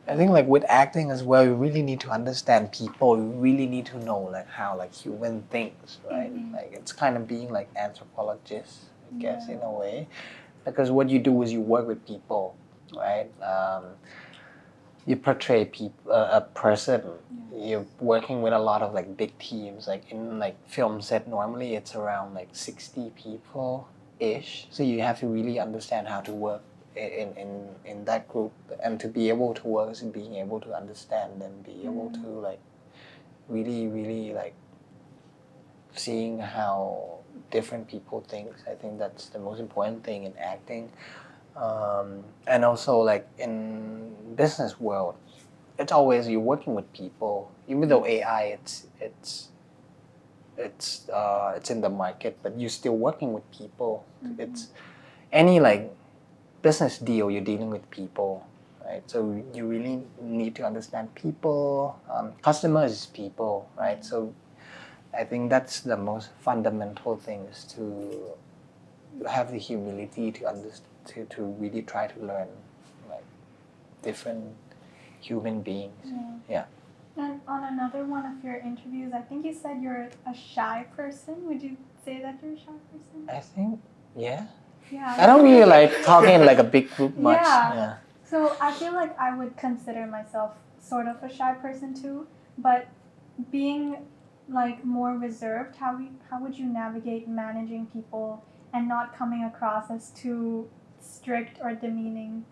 I think like with acting as well, you really need to understand people. You really need to know like how like human thinks, right? Mm-hmm. Like it's kind of being like anthropologist, I guess, in a way, because what you do is you work with people, right? You portray a person. You're working with a lot of like big teams. Like in like film set, normally it's around like 60 people ish. So you have to really understand how to work in that group, and to be able to work is being able to understand and be able to like really like seeing how different people think. I think that's the most important thing in acting. And also like in business world, it's always you're working with people. Even though AI it's in the market, but you're still working with people. It's any like business deal, you're dealing with people, right? So you really need to understand people. Customers is people, right? So I think that's the most fundamental thing is to have the humility to to really try to learn like different human beings. Yeah. And on another one of your interviews, I think you said you're a shy person. Would you say that you're a shy person? I think, yeah. Yeah. I don't really like talking in like a big group much. Yeah. So I feel like I would consider myself sort of a shy person too, but being like more reserved, how would you navigate managing people and not coming across as too strict or demeaning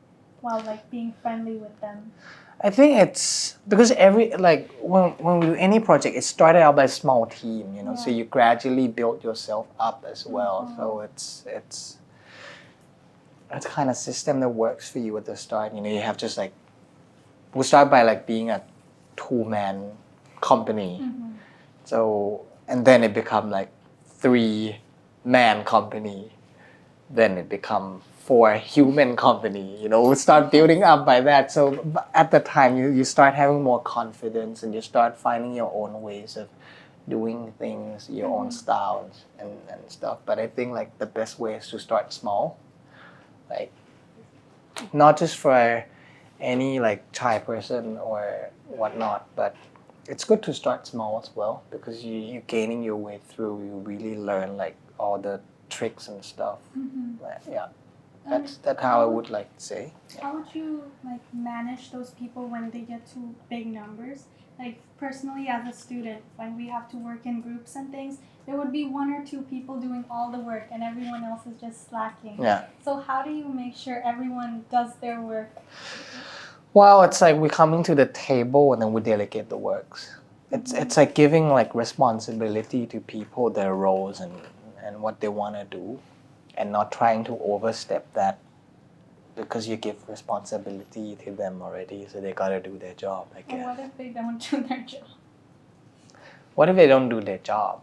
while like being friendly with them? I think it's because when we do any project, it started out by a small team, you know, so you gradually build yourself up as well. So it's kind of system that works for you at the start. You know, you have just like we start by like being a 2-man company. So and then it become like 3-man company. Then it become 4-human company. You know, we start building up by that. So at the time, you start having more confidence and you start finding your own ways of doing things, your own styles and stuff. But I think like the best way is to start small, like not just for any like shy person or whatnot, but it's good to start small as well because you're gaining your way through. You really learn like all the tricks and stuff. Yeah, that's how I would like to say. How would you like manage those people when they get to big numbers? Like personally as a student, when we have to work in groups and things, there would be 1 or 2 people doing all the work and everyone else is just slacking. Yeah. So how do you make sure everyone does their work? Well, it's like we're coming to the table and then we delegate the works. It's like giving like responsibility to people, their roles and what they want to do, and not trying to overstep that because you give responsibility to them already, so they gotta do their job, I guess. What if they don't do their job? What if they don't do their job?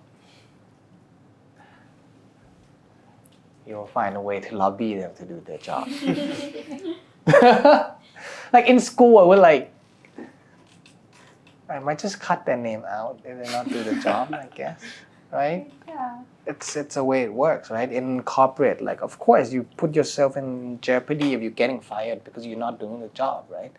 You'll find a way to lobby them to do their job. Like in school, I would like, I might just cut their name out if they not do the job, I guess, right? Yeah. It's a way it works, right? In corporate, like of course you put yourself in jeopardy if you're getting fired because you're not doing the job, right?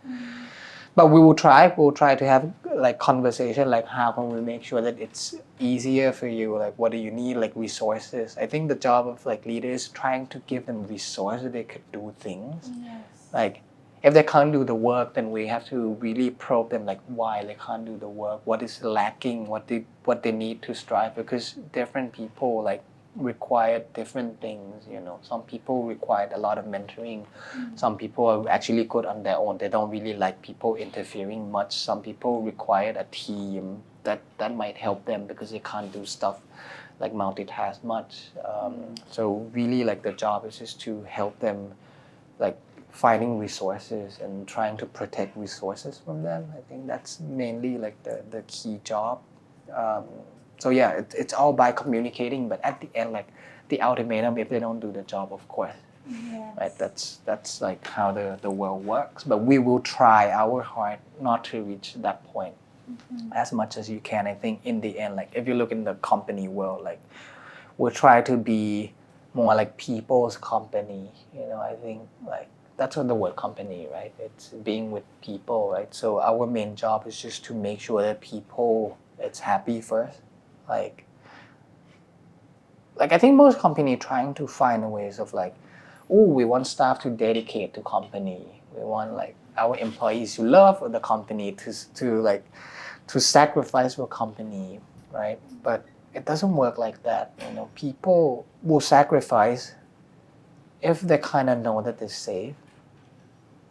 But we'll try to have like conversation, like how can we make sure that it's easier for you, like what do you need, like resources. I think the job of like leaders is trying to give them resources they could do things. Yes. Like if they can't do the work, then we have to really probe them, like why they can't do the work, what is lacking, what they need to strive, because different people like require different things, you know. Some people require a lot of mentoring. Some people are actually good on their own. They don't really like people interfering much. Some people require a team that might help them because they can't do stuff like multitask much. So really like the job is just to help them like finding resources and trying to protect resources from them. I think that's mainly like the key job. So yeah, it's all by communicating, but at the end, like the ultimatum, if they don't do the job, of course, right? That's like how the world works. But we will try our hard not to reach that point as much as you can. I think in the end, like if you look in the company world, like we'll try to be more like people's company. You know, I think like that's what the word company, right? It's being with people, right? So our main job is just to make sure that people it's happy first. Like I think most company trying to find ways of like, oh, we want staff to dedicate to company. We want like our employees to love the company, to sacrifice for company, right? But it doesn't work like that. You know, people will sacrifice if they kind of know that they're safe,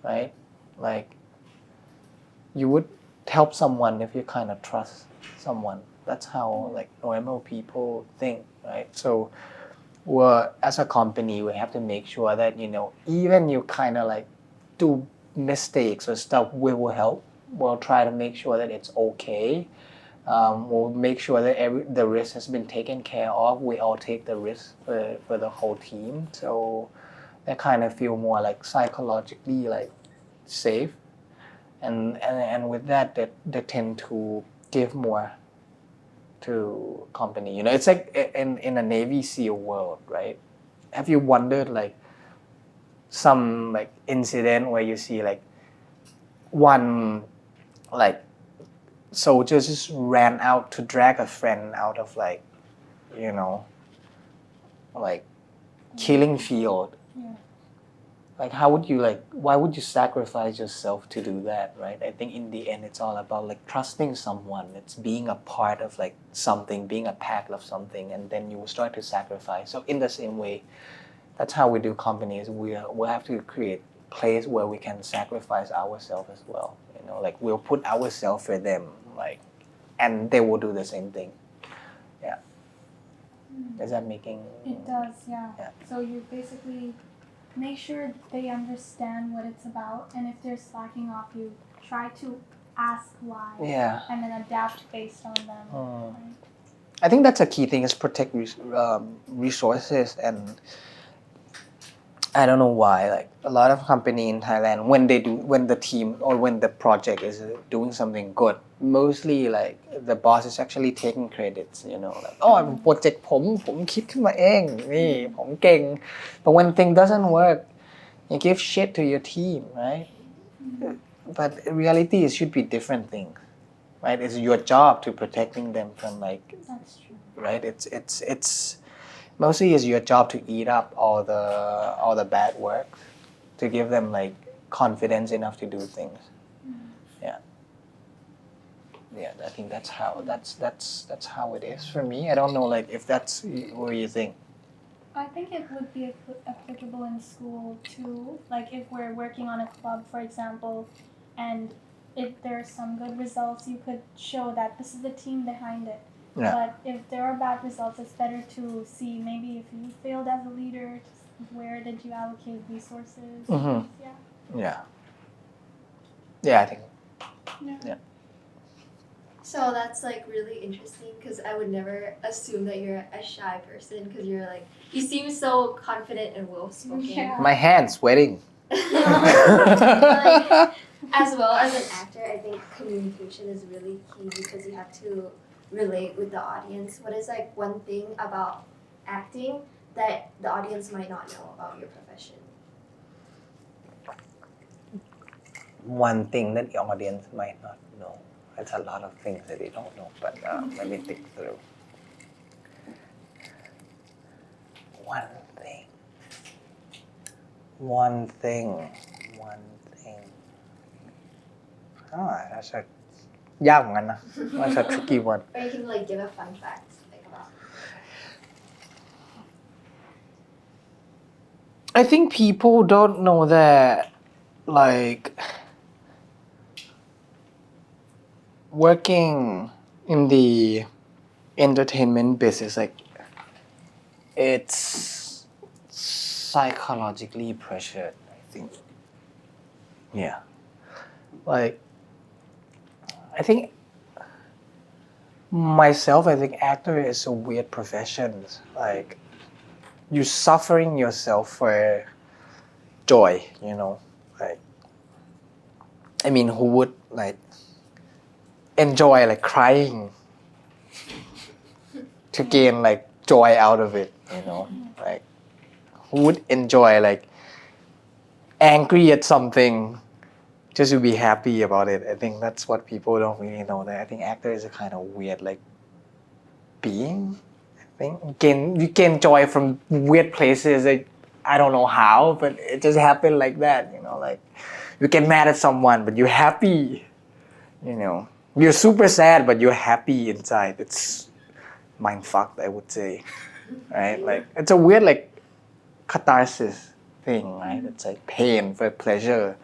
right? Like you would help someone if you kind of trust someone. That's how like normal people think, right? So as a company, we have to make sure that, you know, even you kind of like do mistakes or stuff, we will help. We'll try to make sure that it's okay. We'll make sure that the risk has been taken care of. We all take the risk for the whole team. So they kind of feel more like psychologically like safe, and with that they tend to give more to company. You know, it's like in a Navy SEAL world, right? Have you wondered like some like incident where you see like one like soldier just ran out to drag a friend out of like, you know, like killing field. Yeah. Like how would you like, why would you sacrifice yourself to do that, right? I think in the end it's all about like trusting someone. It's being a part of like something, being a part of something, and then you will start to sacrifice. So in the same way, that's how we do companies. We'll have to create place where we can sacrifice ourselves as well. You know, like we'll put ourselves for them, like, and they will do the same thing. Yeah. Is that making? It does, yeah. Yeah. So you basically make sure they understand what it's about, and if they're slacking off, you try to ask why. Yeah. And then adapt based on them. Right? I think that's a key thing is protect resources, and I don't know why, like a lot of company in Thailand, when the team or when the project is doing something good, mostly like the boss is actually taking credits, you know, like, oh, project ผมคิดขึ้นมาเองนี่ผมเก่ง but when thing doesn't work you give shit to your team, right? But in reality it should be different things, right? It's your job to protecting them from like, That's true. right? It's mostly it's your job to eat up all the bad work, to give them like confidence enough to do things. Yeah, I think that's how it is for me. I don't know like if that's what you think. I think it would be applicable in school too. Like if we're working on a club, for example, and if there's some good results, you could show that this is the team behind it. Yeah. But if there are bad results, it's better to see maybe if you failed as a leader, where did you allocate resources? Mhm. Yeah. Yeah, I think. Yeah. So that's like really interesting because I would never assume that you're a shy person because you're like, you seem so confident and well-spoken. Yeah. My hands sweating. Like, as well as an actor, I think communication is really key because you have to relate with the audience. What is like one thing about acting that the audience might not know about your profession? One thing that the audience might not know. It's a lot of things that they don't know, but let me think through. One thing. That's a ยากเหมือนกันนะ That's a tricky one. Or you can like give a fun fact like about. I think people don't know that like working in the entertainment business, like it's psychologically pressured, I think. Yeah. Like I think myself, I think actor is a weird profession. Like you suffering yourself for joy, you know. Like I mean, who would like enjoy like crying to gain like joy out of it, you know? Like who would enjoy like angry at something just to be happy about it? I think that's what people don't really know. That I think actor is a kind of weird like being. I think you gain joy from weird places. Like, I don't know how, but it just happened like that, you know. Like you get mad at someone, but you're happy, you know. You're super sad, but you're happy inside. It's mind-fucked, I would say, right? Like it's a weird like catharsis thing, right? It's like pain for pleasure.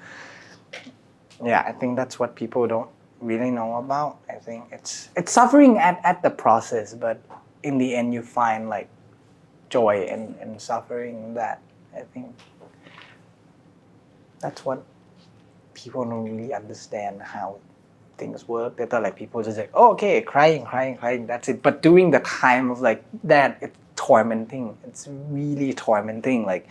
Yeah, I think that's what people don't really know about. I think it's suffering at the process, but in the end you find like joy in suffering that. I think that's what people don't really understand how things work. They thought like people just like, oh, okay, crying, that's it. But during the time of like that, it's tormenting. It's really tormenting. Like,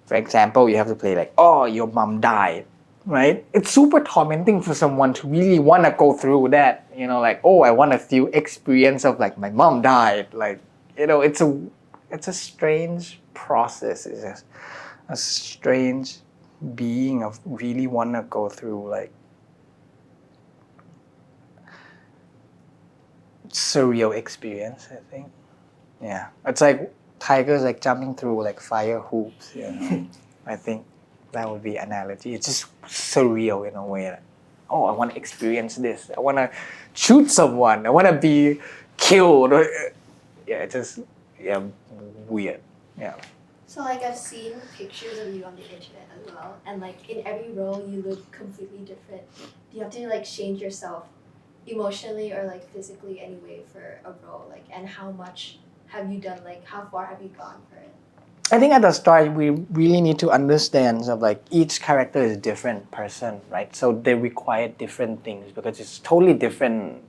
for example, you have to play like, oh, your mom died. right? It's super tormenting for someone to really want to go through that, like, oh, I want to feel experience of like my mom died, like, it's a strange process. It's just a strange being of really want to go through like surreal experience, I think. Yeah, it's like tigers like jumping through like fire hoops. I think that would be analogy. It's just surreal in a way. Like, oh, I want to experience this. I want to shoot someone. I want to be killed. Yeah, it's just weird. Yeah. So like I've seen pictures of you on the internet as well, and like in every role you look completely different. Do you have to like change yourself emotionally or like physically anyway for a role? Like, and how much have you done? Like, how far have you gone for it? I think at the start we really need to understand of like each character is a different person, right? So they require different things because it's totally different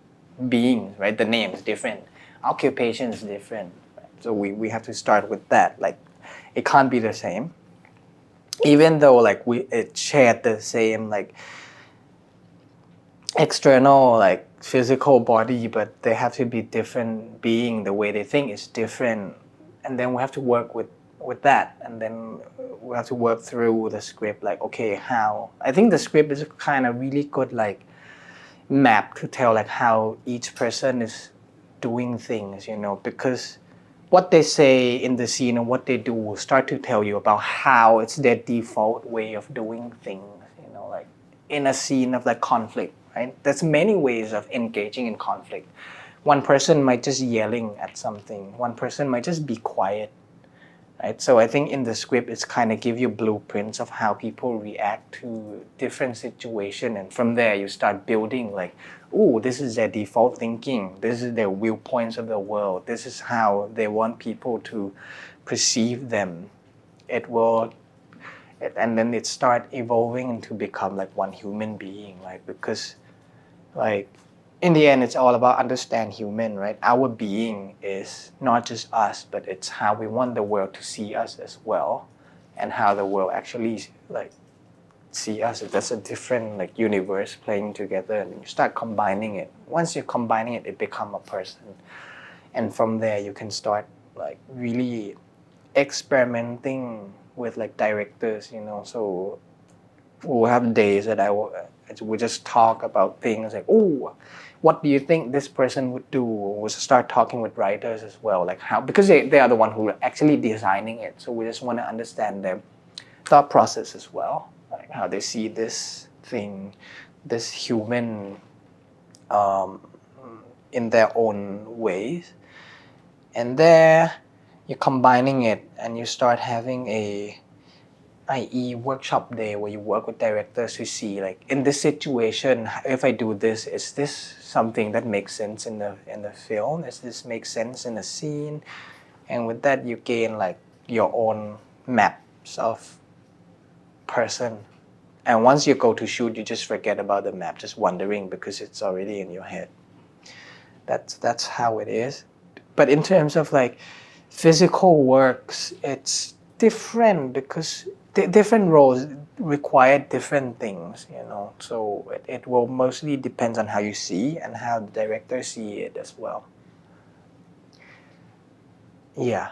beings, right? The name is different, occupation is different, right? So we have to start with that. Like it can't be the same, even though like it shared the same like external like physical body, but they have to be different being. The way they think is different, and then we have to work with that, and then we have to work through the script. Like, okay, how? I think the script is kind of really good like map to tell like how each person is doing things, because what they say in the scene and what they do will start to tell you about how it's their default way of doing things, like in a scene of like conflict, right? There's many ways of engaging in conflict. One person might just yelling at something. One person might just be quiet, right? So I think in the script, it's kind of give you blueprints of how people react to different situations. And from there, you start building like, oh, this is their default thinking. This is their viewpoints of the world. This is how they want people to perceive them. And then it start evolving into become like one human being, like, because like in the end, it's all about understand human, right? Our being is not just us, but it's how we want the world to see us as well, and how the world actually like see us. That's a different like universe playing together, and you start combining it. Once you're combining it, it become a person, and from there you can start like really experimenting with like directors, So we'll have days that we just talk about things like, oh, what do you think this person would do? We'll start talking with writers as well, like how, because they are the one who are actually designing it. So we just want to understand their thought process as well, like how they see this thing, this human in their own ways. And there you're combining it and you start having a IE workshop day where you work with directors to see like in this situation, if I do this, is this something that makes sense in the film? Does this make sense in the scene? And with that you gain like your own maps of person. And once you go to shoot, you just forget about the map, just wandering because it's already in your head. That's how it is. But in terms of like physical works, it's different because different roles require different things, So it will mostly depends on how you see and how the director see it as well. Yeah.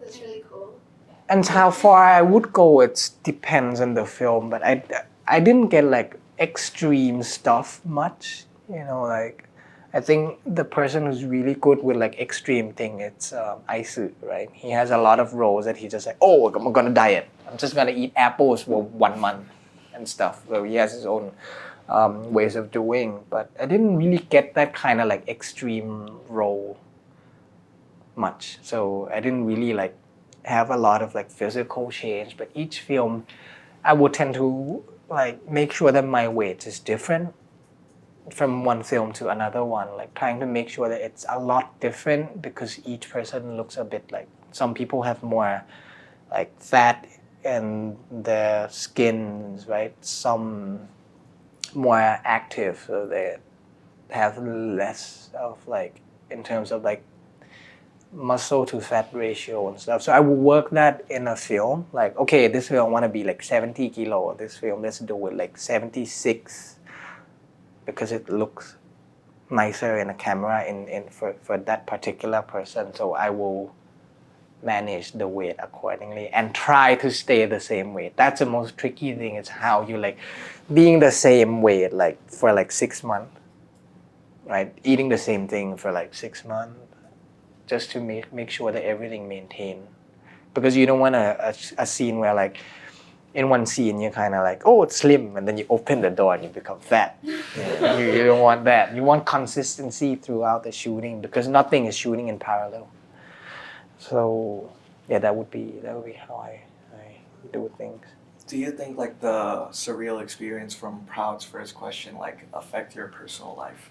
That's really cool. And how far I would go, it depends on the film. But I didn't get like extreme stuff much, like. I think the person who's really good with like extreme thing, it's Isu, right? He has a lot of roles that he just like, oh, I'm gonna diet. I'm just gonna eat apples for 1 month and stuff. So he has his own ways of doing. But I didn't really get that kind of like extreme role much. So I didn't really like have a lot of like physical change. But each film, I would tend to like make sure that my weight is different from one film to another one, like trying to make sure that it's a lot different because each person looks a bit like, some people have more like fat in their skins, right? Some more active, so they have less of like, in terms of like muscle to fat ratio and stuff. So I will work that in a film. Like, okay, this film I want to be like 70 kilo. This film, let's do it like 76 because it looks nicer in a camera for that particular person. So I will manage the weight accordingly and try to stay the same weight. That's the most tricky thing. It's how you like being the same weight like for like 6 months, right? Eating the same thing for like 6 months just to make sure that everything maintained. Because you don't want a scene where like in one scene you're kind of like, oh, it's slim, and then you open the door and you become fat. You don't want that. You want consistency throughout the shooting because nothing is shooting in parallel. So yeah, that would be how I do things. Do you think like the surreal experience from Proud's first question like affect your personal life?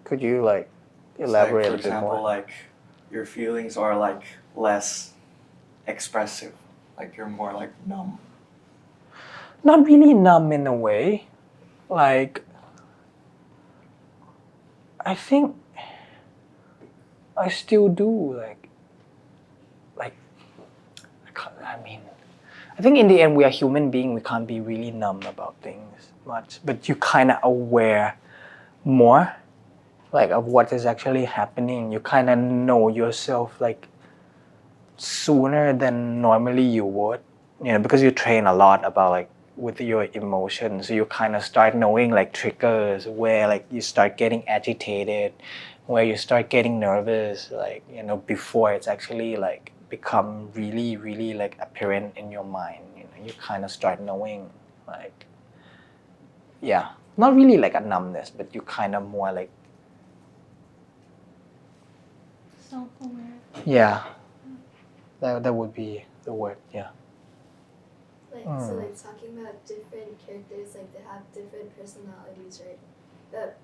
Could you like elaborate like, a bit more? For example, like your feelings are like less expressive, like you're more like numb. Not really numb in a way. Like, I think I still do I think in the end we are human beings. We can't be really numb about things much, but you kind of aware more like of what is actually happening. You kind of know yourself like sooner than normally you would, because you train a lot about like with your emotions. So you kind of start knowing like triggers where like you start getting agitated, where you start getting nervous, like before it's actually like become really really like apparent in your mind. You kind of start knowing like, yeah, not really like a numbness, but you kind of more like, self-aware. yeah, that would be the word. Yeah. So like talking about different characters, like they have different personalities, right? But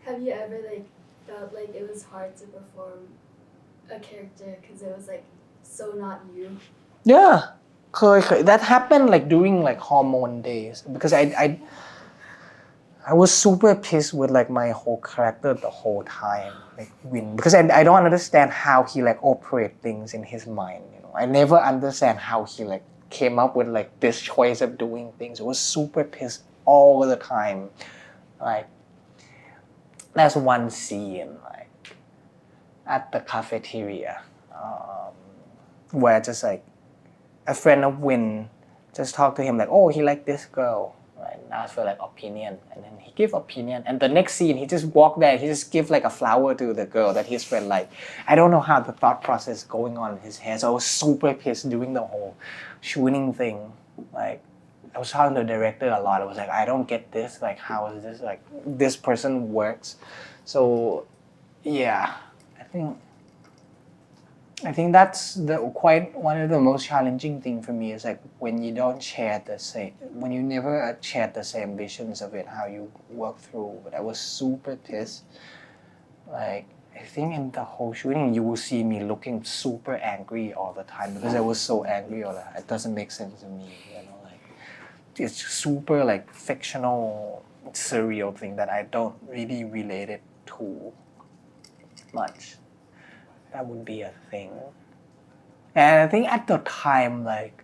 have you ever like felt like it was hard to perform a character because it was like so not you? Yeah, เคย that happened like during like hormone days because I was super pissed with like my whole character the whole time, like Win, because I don't understand how he like operate things in his mind. I never understand how he like came up with like this choice of doing things. I was super pissed all the time. Like there's one scene like at the cafeteria where just like a friend of Win just talked to him like, oh, he liked this girl, right? And asked for like opinion, and then he gave opinion, and the next scene he just walked there, he just give like a flower to the girl that his friend liked. I don't know how the thought process going on in his head, so I was super pissed doing the whole shooting thing. Like I was talking to the director a lot. I was like, I don't get this, like how is this like this person works. So yeah, I think that's quite one of the most challenging thing for me is like when you don't share the same, when you never share the same visions of it, how you work through. But I was super pissed. Like I think in the whole shooting, you will see me looking super angry all the time because I was so angry all the time. It doesn't make sense to me, like it's super like fictional, surreal thing that I don't really relate it to much. That would be a thing. And I think at the time, like,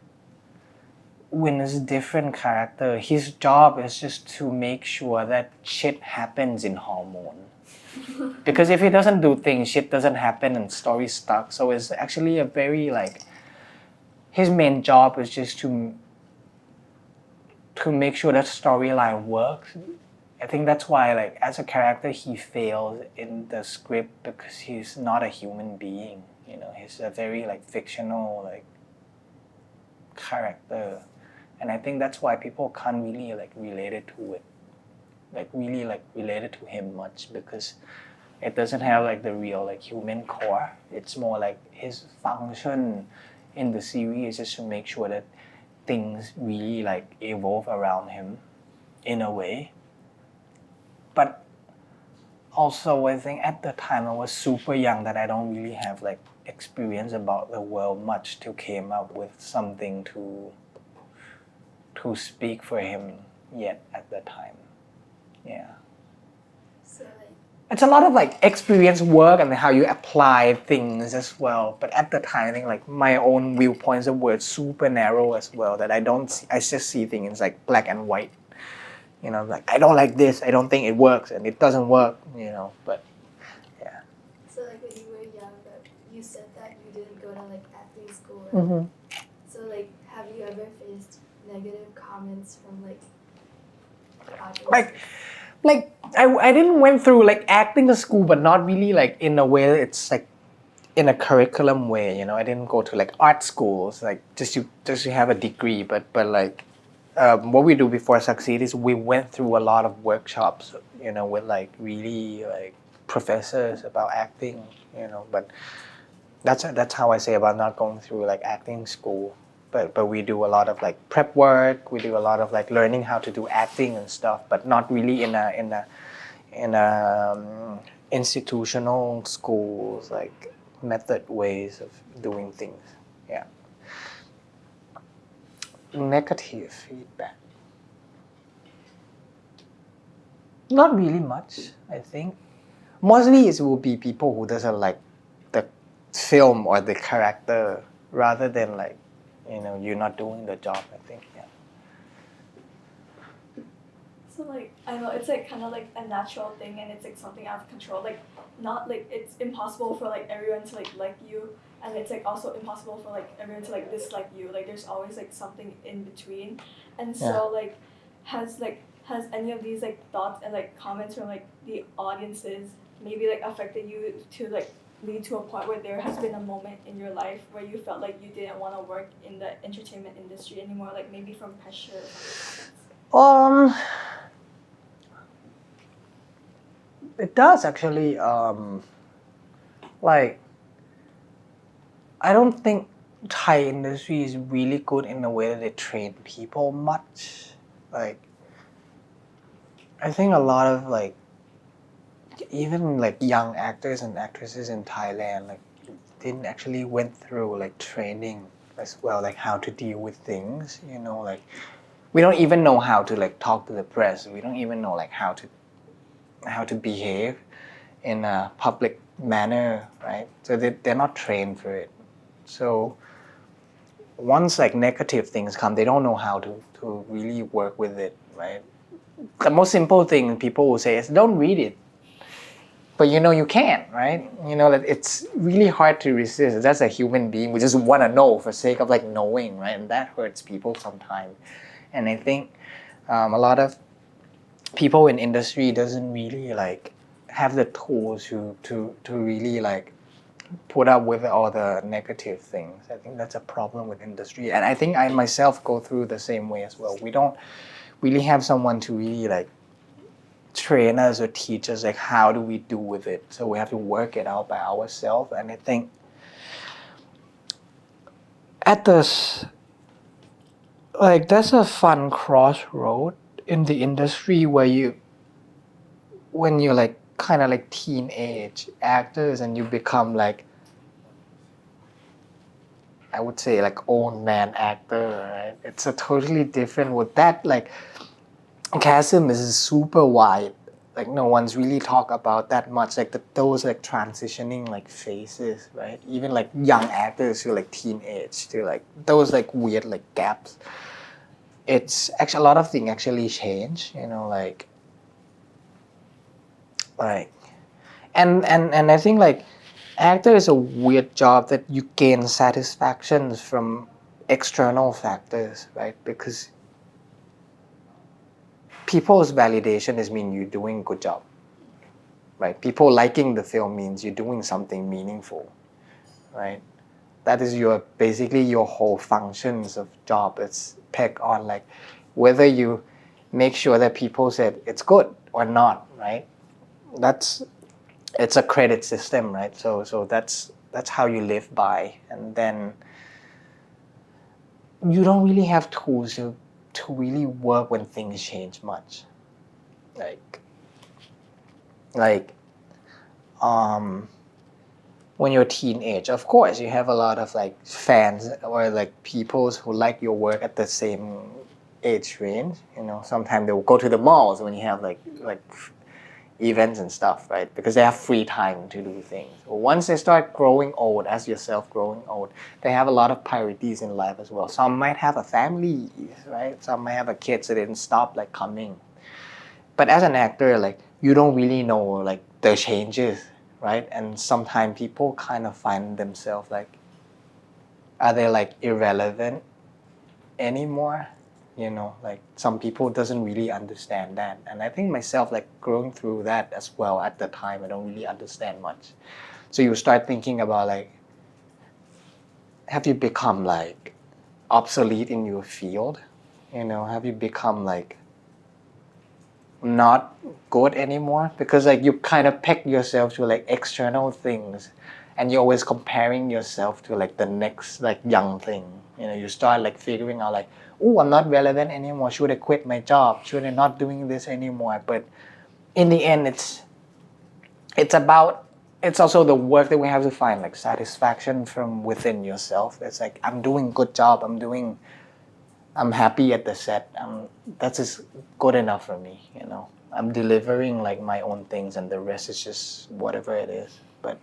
Win is a different character. His job is just to make sure that shit happens in hormone. Because if he doesn't do things, shit doesn't happen and story's stuck. So it's actually a very, like, his main job is just to make sure that storyline works. I think that's why, like, as a character, he fails in the script because he's not a human being. He's a very like fictional like character, and I think that's why people can't really like relate it to it, like really like relate it to him much because it doesn't have like the real like human core. It's more like his function in the series is to make sure that things really like evolve around him in a way. But also I think at the time I was super young that I don't really have like experience about the world much to came up with something to speak for him yet at the time. Yeah. So like it's a lot of like experience work and how you apply things as well. But at the time, I think like my own viewpoints were super narrow as well. That I don't see, I just see things like black and white. You know, like I don't like this. I don't think it works, and it doesn't work. You know, but yeah. So like when you were younger, you said that you didn't go to like acting school. Right? Mm-hmm. So like, have you ever faced negative comments from like audience? Like I didn't went through like acting school, but not really like in a way that it's like in a curriculum way. You know, I didn't go to like art schools like just to have a degree. But like what we do before SuckSeed is we went through a lot of workshops. You know, with like really like professors about acting. You know, but that's how I say about not going through like acting school. But we do a lot of like prep work. We do a lot of like learning how to do acting and stuff, but not really in a institutional schools like method ways of doing things. Yeah. Negative feedback. Not really much, I think. Mostly it will be people who doesn't like the film or the character rather than like, you know, you're not doing the job, I think. Yeah. So like I know it's like kind of like a natural thing and it's like something out of control. Like not like it's impossible for like everyone to like you, and it's like also impossible for like everyone to like dislike you. Like there's always like something in between, and so like has any of these like thoughts and like comments from like the audiences maybe like affected you to like lead to a point where there has been a moment in your life where you felt like you didn't want to work in the entertainment industry anymore, like maybe from pressure or something? It does actually. Like, I don't think Thai industry is really good in the way that they train people much. Like, I think a lot of like even like young actors and actresses in Thailand like didn't actually went through like training as well, like how to deal with things. You know, like we don't even know how to like talk to the press. We don't even know like how to behave in a public manner, right? So they're not trained for it. So once like negative things come, they don't know how to really work with it, right? The most simple thing people will say is don't read it. But you know you can't, right? You know that it's really hard to resist. That's a human being. We just want to know for sake of like knowing, right? And that hurts people sometimes. And I think a lot of people in industry doesn't really like have the tools to really like put up with all the negative things. I think that's a problem with industry. And I think I myself go through the same way as well. We don't really have someone to really like train us or teach us like how do we do with it. So we have to work it out by ourselves. And I think at this like that's a fun crossroad in the industry where when you're like kind of like teenage actors and you become like, I would say like old man actor, right? It's a totally different with that like chasm is super wide. Like no one's really talk about that much. Like those like transitioning like phases, right? Even like young actors who like teenage to like those like weird like gaps. It's actually a lot of things actually change, you know, like and I think like actor is a weird job that you gain satisfactions from external factors, right? Because people's validation is mean you're doing a good job, right? People liking the film means you're doing something meaningful, right? That is basically your whole functions of job. It's pegged on like whether you make sure that people said it's good or not, right? It's a credit system, right? So that's how you live by, and then you don't really have tools to really work when things change much. Like when you're a teenage, of course you have a lot of like fans or like people who like your work at the same age range. You know, sometimes they will go to the malls when you have like events and stuff, right? Because they have free time to do things. But once they start growing old, as yourself growing old, they have a lot of priorities in life as well. Some might have a family, right? Some might have a kid, so they didn't stop like coming. But as an actor, like you don't really know like the changes, right? And sometimes people kind of find themselves like, are they like irrelevant anymore? You know, like some people doesn't really understand that. And I think myself like growing through that as well at the time, I don't really understand much. So you start thinking about like, have you become like obsolete in your field? You know, have you become like not good anymore? Because like you kind of peg yourself to like external things and you're always comparing yourself to like the next like young thing. You know, you start like figuring out like, oh, I'm not relevant anymore. Should I quit my job? Should I not doing this anymore? But in the end, it's also the work that we have to find like satisfaction from within yourself. It's like I'm doing good job. I'm happy at the set. That's just good enough for me. You know, I'm delivering like my own things, and the rest is just whatever it is. But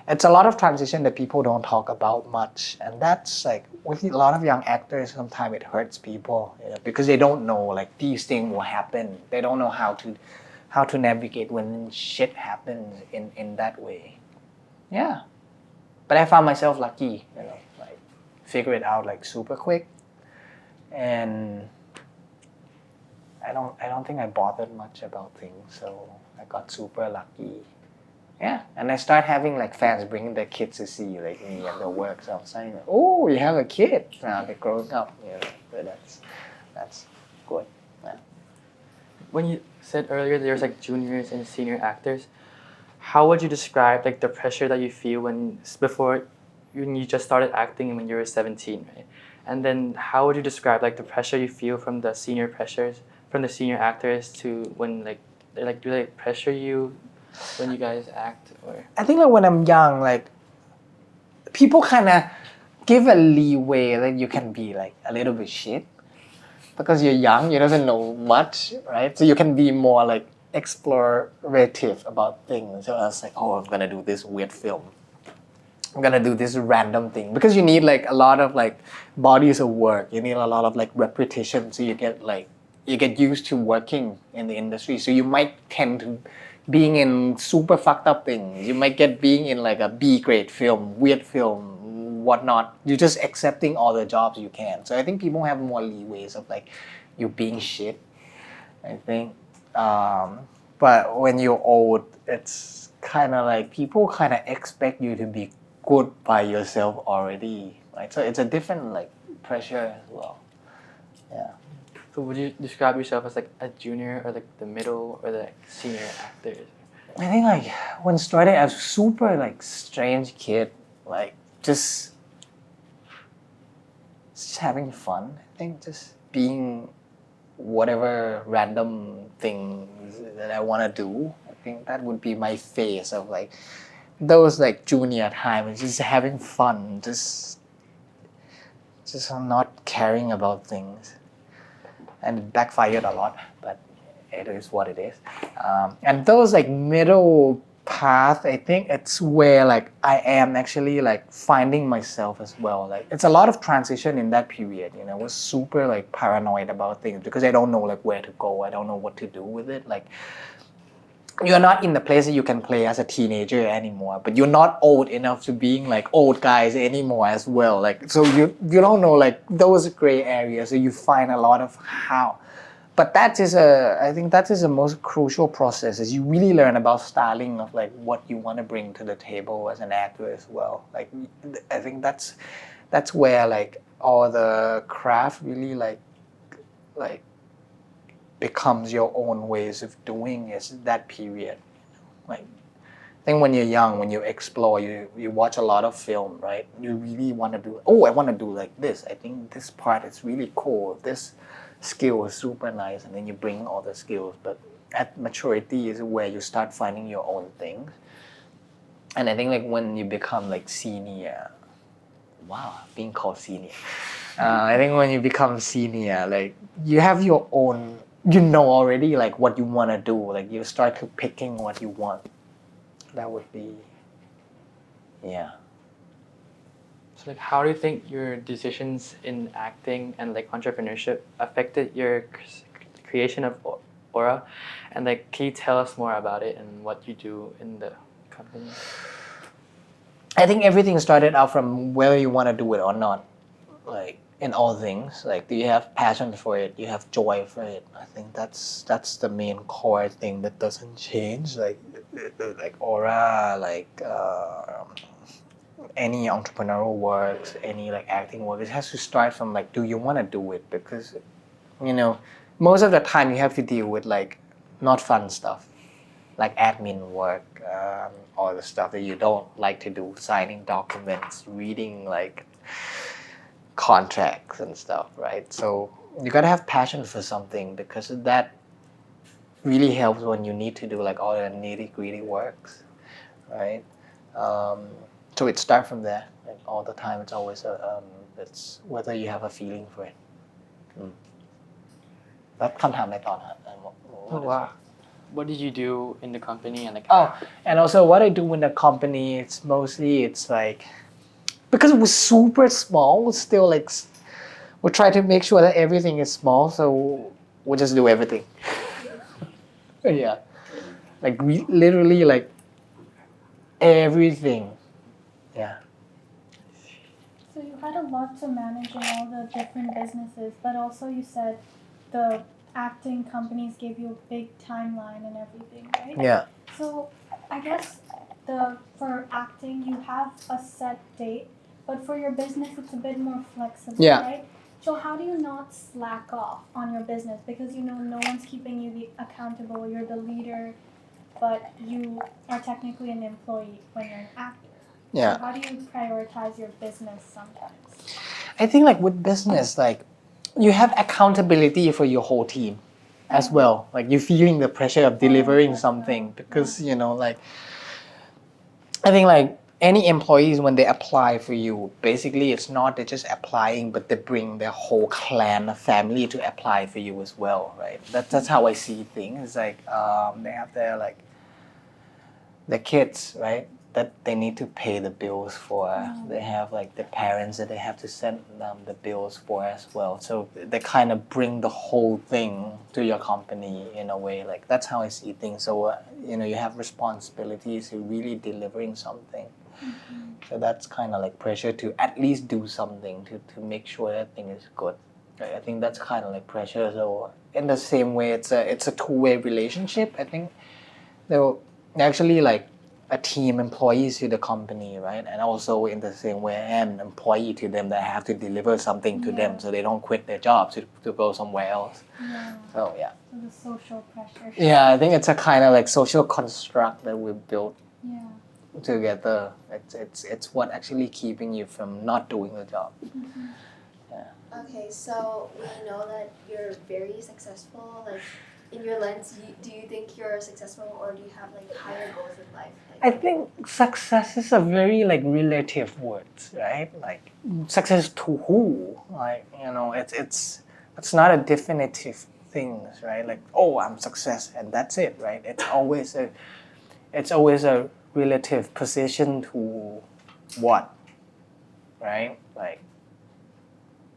it's a lot of transition that people don't talk about much, and that's like with a lot of young actors. Sometimes it hurts people, you know, because they don't know like these things will happen. They don't know how to navigate when shit happens in that way. Yeah, but I found myself lucky, you know, like figure it out like super quick, and I don't think I bothered much about things, so I got super lucky. Yeah, and I start having like fans bringing their kids to see like me and the work. So I'm saying, oh, you have a kid now. They're growing up. Yeah, so that's good. Yeah. When you said earlier there's like juniors and senior actors, how would you describe like the pressure that you feel when you just started acting when you were 17, right? And then how would you describe like the pressure you feel from the senior actors to when like do they pressure you when you guys act? Or I think like when I'm young, like people kind of give a leeway that you can be like a little bit shit because you're young, you doesn't know much, right? So you can be more like explorative about things. So I was like, oh, I'm gonna do this weird film. I'm gonna do this random thing because you need like a lot of like bodies of work. You need a lot of like repetition, so you get used to working in the industry. So you might tend to being in super fucked up things. You might get being in like a B grade film, weird film, whatnot. You're just accepting all the jobs you can. So I think people have more leeways of like you being shit. I think, but when you're old, it's kind of like people kind of expect you to be good by yourself already, right? So it's a different like pressure as well. Yeah. so would you describe yourself as like a junior or like the middle or the like, senior actors? I think like when started, I was super like strange kid, like just having fun. I think just being whatever random things that I want to do. I think that would be my phase of like those like junior times, just having fun, just not caring about things, and it backfired a lot, but it is what it is. And those like middle path, I think it's where like I am actually like finding myself as well. Like it's a lot of transition in that period. You know, I was super like paranoid about things because I don't know like where to go. I don't know what to do with it. Like you're not in the place that you can play as a teenager anymore, but you're not old enough to being like old guys anymore as well. Like so you don't know like those gray areas. So you find a lot of how. But I think that is the most crucial process. Is you really learn about styling of like what you want to bring to the table as an actor as well. Like I think that's where like all the craft really like becomes your own ways of doing is that period. Like I think when you're young, when you explore, you watch a lot of film, right? You really want to do, I want to do like this. I think this part is really cool. This skill is super nice, and then you bring all the skills. But at maturity is where you start finding your own things. And I think like when you become like senior, wow, being called senior. I think when you become senior, like you have your own you know already like what you want to do. Like you start picking what you want. That would be, yeah. So like, how do you think your decisions in acting and like entrepreneurship affected your creation of Aura? And like, can you tell us more about it and what you do in the company? I think everything started out from whether you want to do it or not. Like in all things, like do you have passion for it? Do you have joy for it? I think that's the main core thing that doesn't change. Like Aura, like any entrepreneurial works, any like acting work, it has to start from like, do you want to do it? Because most of the time you have to deal with like not fun stuff, like admin work, all the stuff that you don't like to do, signing documents, reading like contracts and stuff, right? So you gotta have passion for something because that really helps when you need to do like all the nitty-gritty works, right? So it starts from there. Like all the time, it's always it's whether you have a feeling for it. แล้วคำถามอะไรต่อนะ What did you do in the company and like? Oh, and also what I do in the company, it's like because it was super small, still like we try to make sure that everything is small, so we just do everything. Yeah, like we literally like everything. Yeah. So you had a lot to manage in all the different businesses, but also you said the acting companies gave you a big timeline and everything, right? Yeah. So I guess for acting you have a set date, but for your business it's a bit more flexible, Yeah. right? So how do you not slack off on your business because no one's keeping you accountable, you're the leader, but you are technically an employee when you're an actor. Yeah. So how do you prioritize your business sometimes? I think like with business, like you have accountability for your whole team as well. Like you're feeling the pressure of delivering something because like I think like any employees when they apply for you, basically it's not they're just applying, but they bring their whole clan of family to apply for you as well, right? That's how I see things. It's like they have their kids, right? That they need to pay the bills for. They have like the parents that they have to send them the bills for as well. So they kind of bring the whole thing to your company in a way. Like that's how I see things. So you have responsibilities to really delivering something. So that's kind of like pressure to at least do something to make sure that thing is good. I think that's kind of like pressure. So in the same way, it's a two-way relationship. I think they're actually like a team employees to the company, right? And also in the same way, I am an employee to them that I have to deliver something to them so they don't quit their jobs to go somewhere else. Yeah. So yeah. So the social pressure. Yeah, I think it's a kind of like social construct that we built together. It's what actually keeping you from not doing the job. Okay, so we know that you're very successful. Like in your lens, do you think you're successful or do you have like higher goals in life? I think success is a very like relative word, right? Like success to who? Like it's not a definitive thing, right? Like I'm success and that's it, right? It's always a relative position to what, right? Like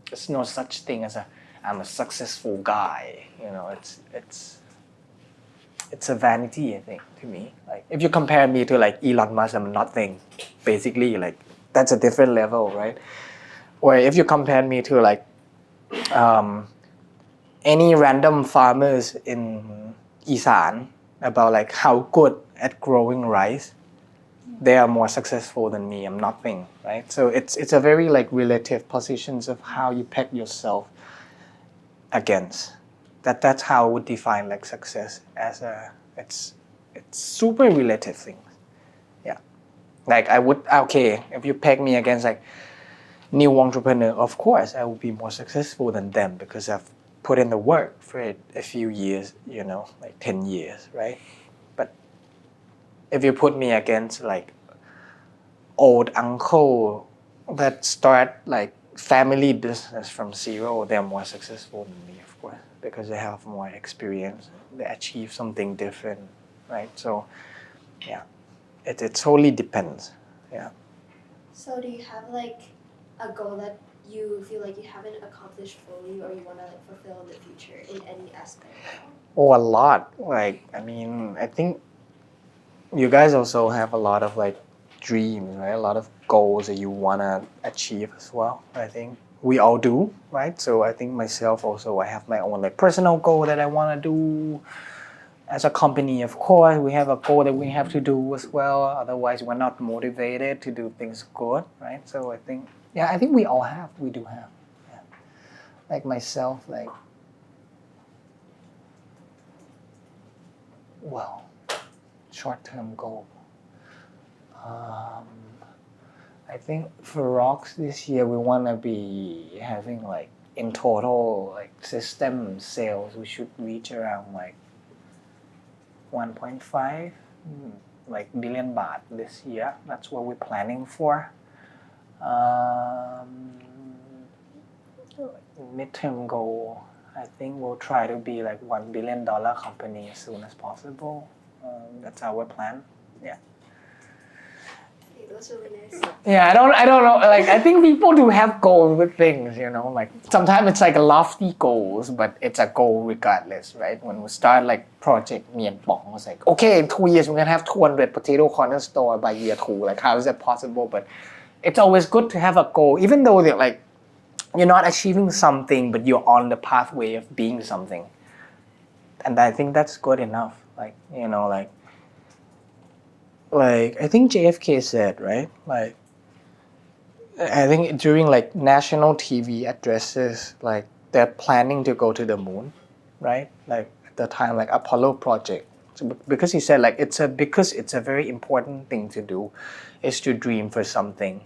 there's no such thing as I'm a successful guy. It's a vanity, I think, to me. Like if you compare me to like Elon Musk, I'm nothing. Basically, like that's a different level, right? Or if you compare me to like any random farmers in Isan about like how good at growing rice, they are more successful than me. I'm nothing, right? So it's a very like relative positions of how you peg yourself against. That's how I would define like success as it's super relative thing. Yeah. Like I would if you peg me against like new entrepreneur, of course I would be more successful than them because I've put in the work for it a few years, like 10 years, right? But if you put me against like old uncle that start like family business from zero, they're more successful than me, of course, because they have more experience. They achieve something different, right? So, yeah, it totally depends. Yeah. So do you have like a goal that you feel like you haven't accomplished fully or you want to like fulfill in the future in any aspect? Oh, a lot. Like, I mean, I think you guys also have a lot of like dreams, right? A lot of goals that you want to achieve as well. I think we all do, right? So I think myself also, I have my own like personal goal that I want to do. As a company, of course, we have a goal that we have to do as well. Otherwise, we're not motivated to do things good, right? So I think, yeah, I think we all have. We do have. Yeah. Like myself, like, well, short-term goal. I think for rocks this year, we want to be having like, in total, like system sales, we should reach around like 1.5 like billion baht this year. That's what we're planning for. Midterm goal, I think we'll try to be like $1 billion company as soon as possible. That's our plan. Yeah. Okay, those are really nice. Yeah, I don't know. Like, I think people do have goals with things, you know. Like, sometimes it's like lofty goals, but it's a goal regardless, right? When we start like project Me and Bong, was like, okay, in 2 years we're gonna have 200 Potato Corner store by year 2. Like, how is that possible? But it's always good to have a goal, even though they're like you're not achieving something, but you're on the pathway of being something. And I think that's good enough. Like, you know, like I think JFK said, right? Like, I think during like national TV addresses, like they're planning to go to the moon, right? Like at the time, like Apollo project. So because he said like because it's a very important thing to do, is to dream for something.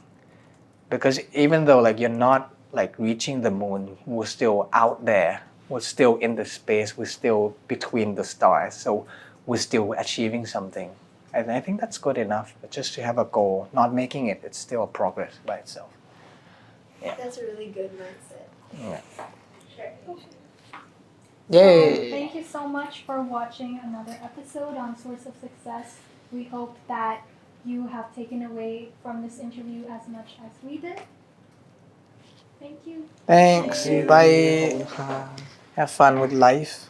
Because even though like you're not like reaching the moon, we're still out there. We're still in the space. We're still between the stars. So we're still achieving something. And I think that's good enough. But just to have a goal, not making it, it's still a progress by itself. Yeah. That's a really good mindset. Yeah. Sure. Yay! So thank you so much for watching another episode on Source of Success. We hope that you have taken away from this interview as much as we did. Thank you. Thanks. Bye. Have fun with life.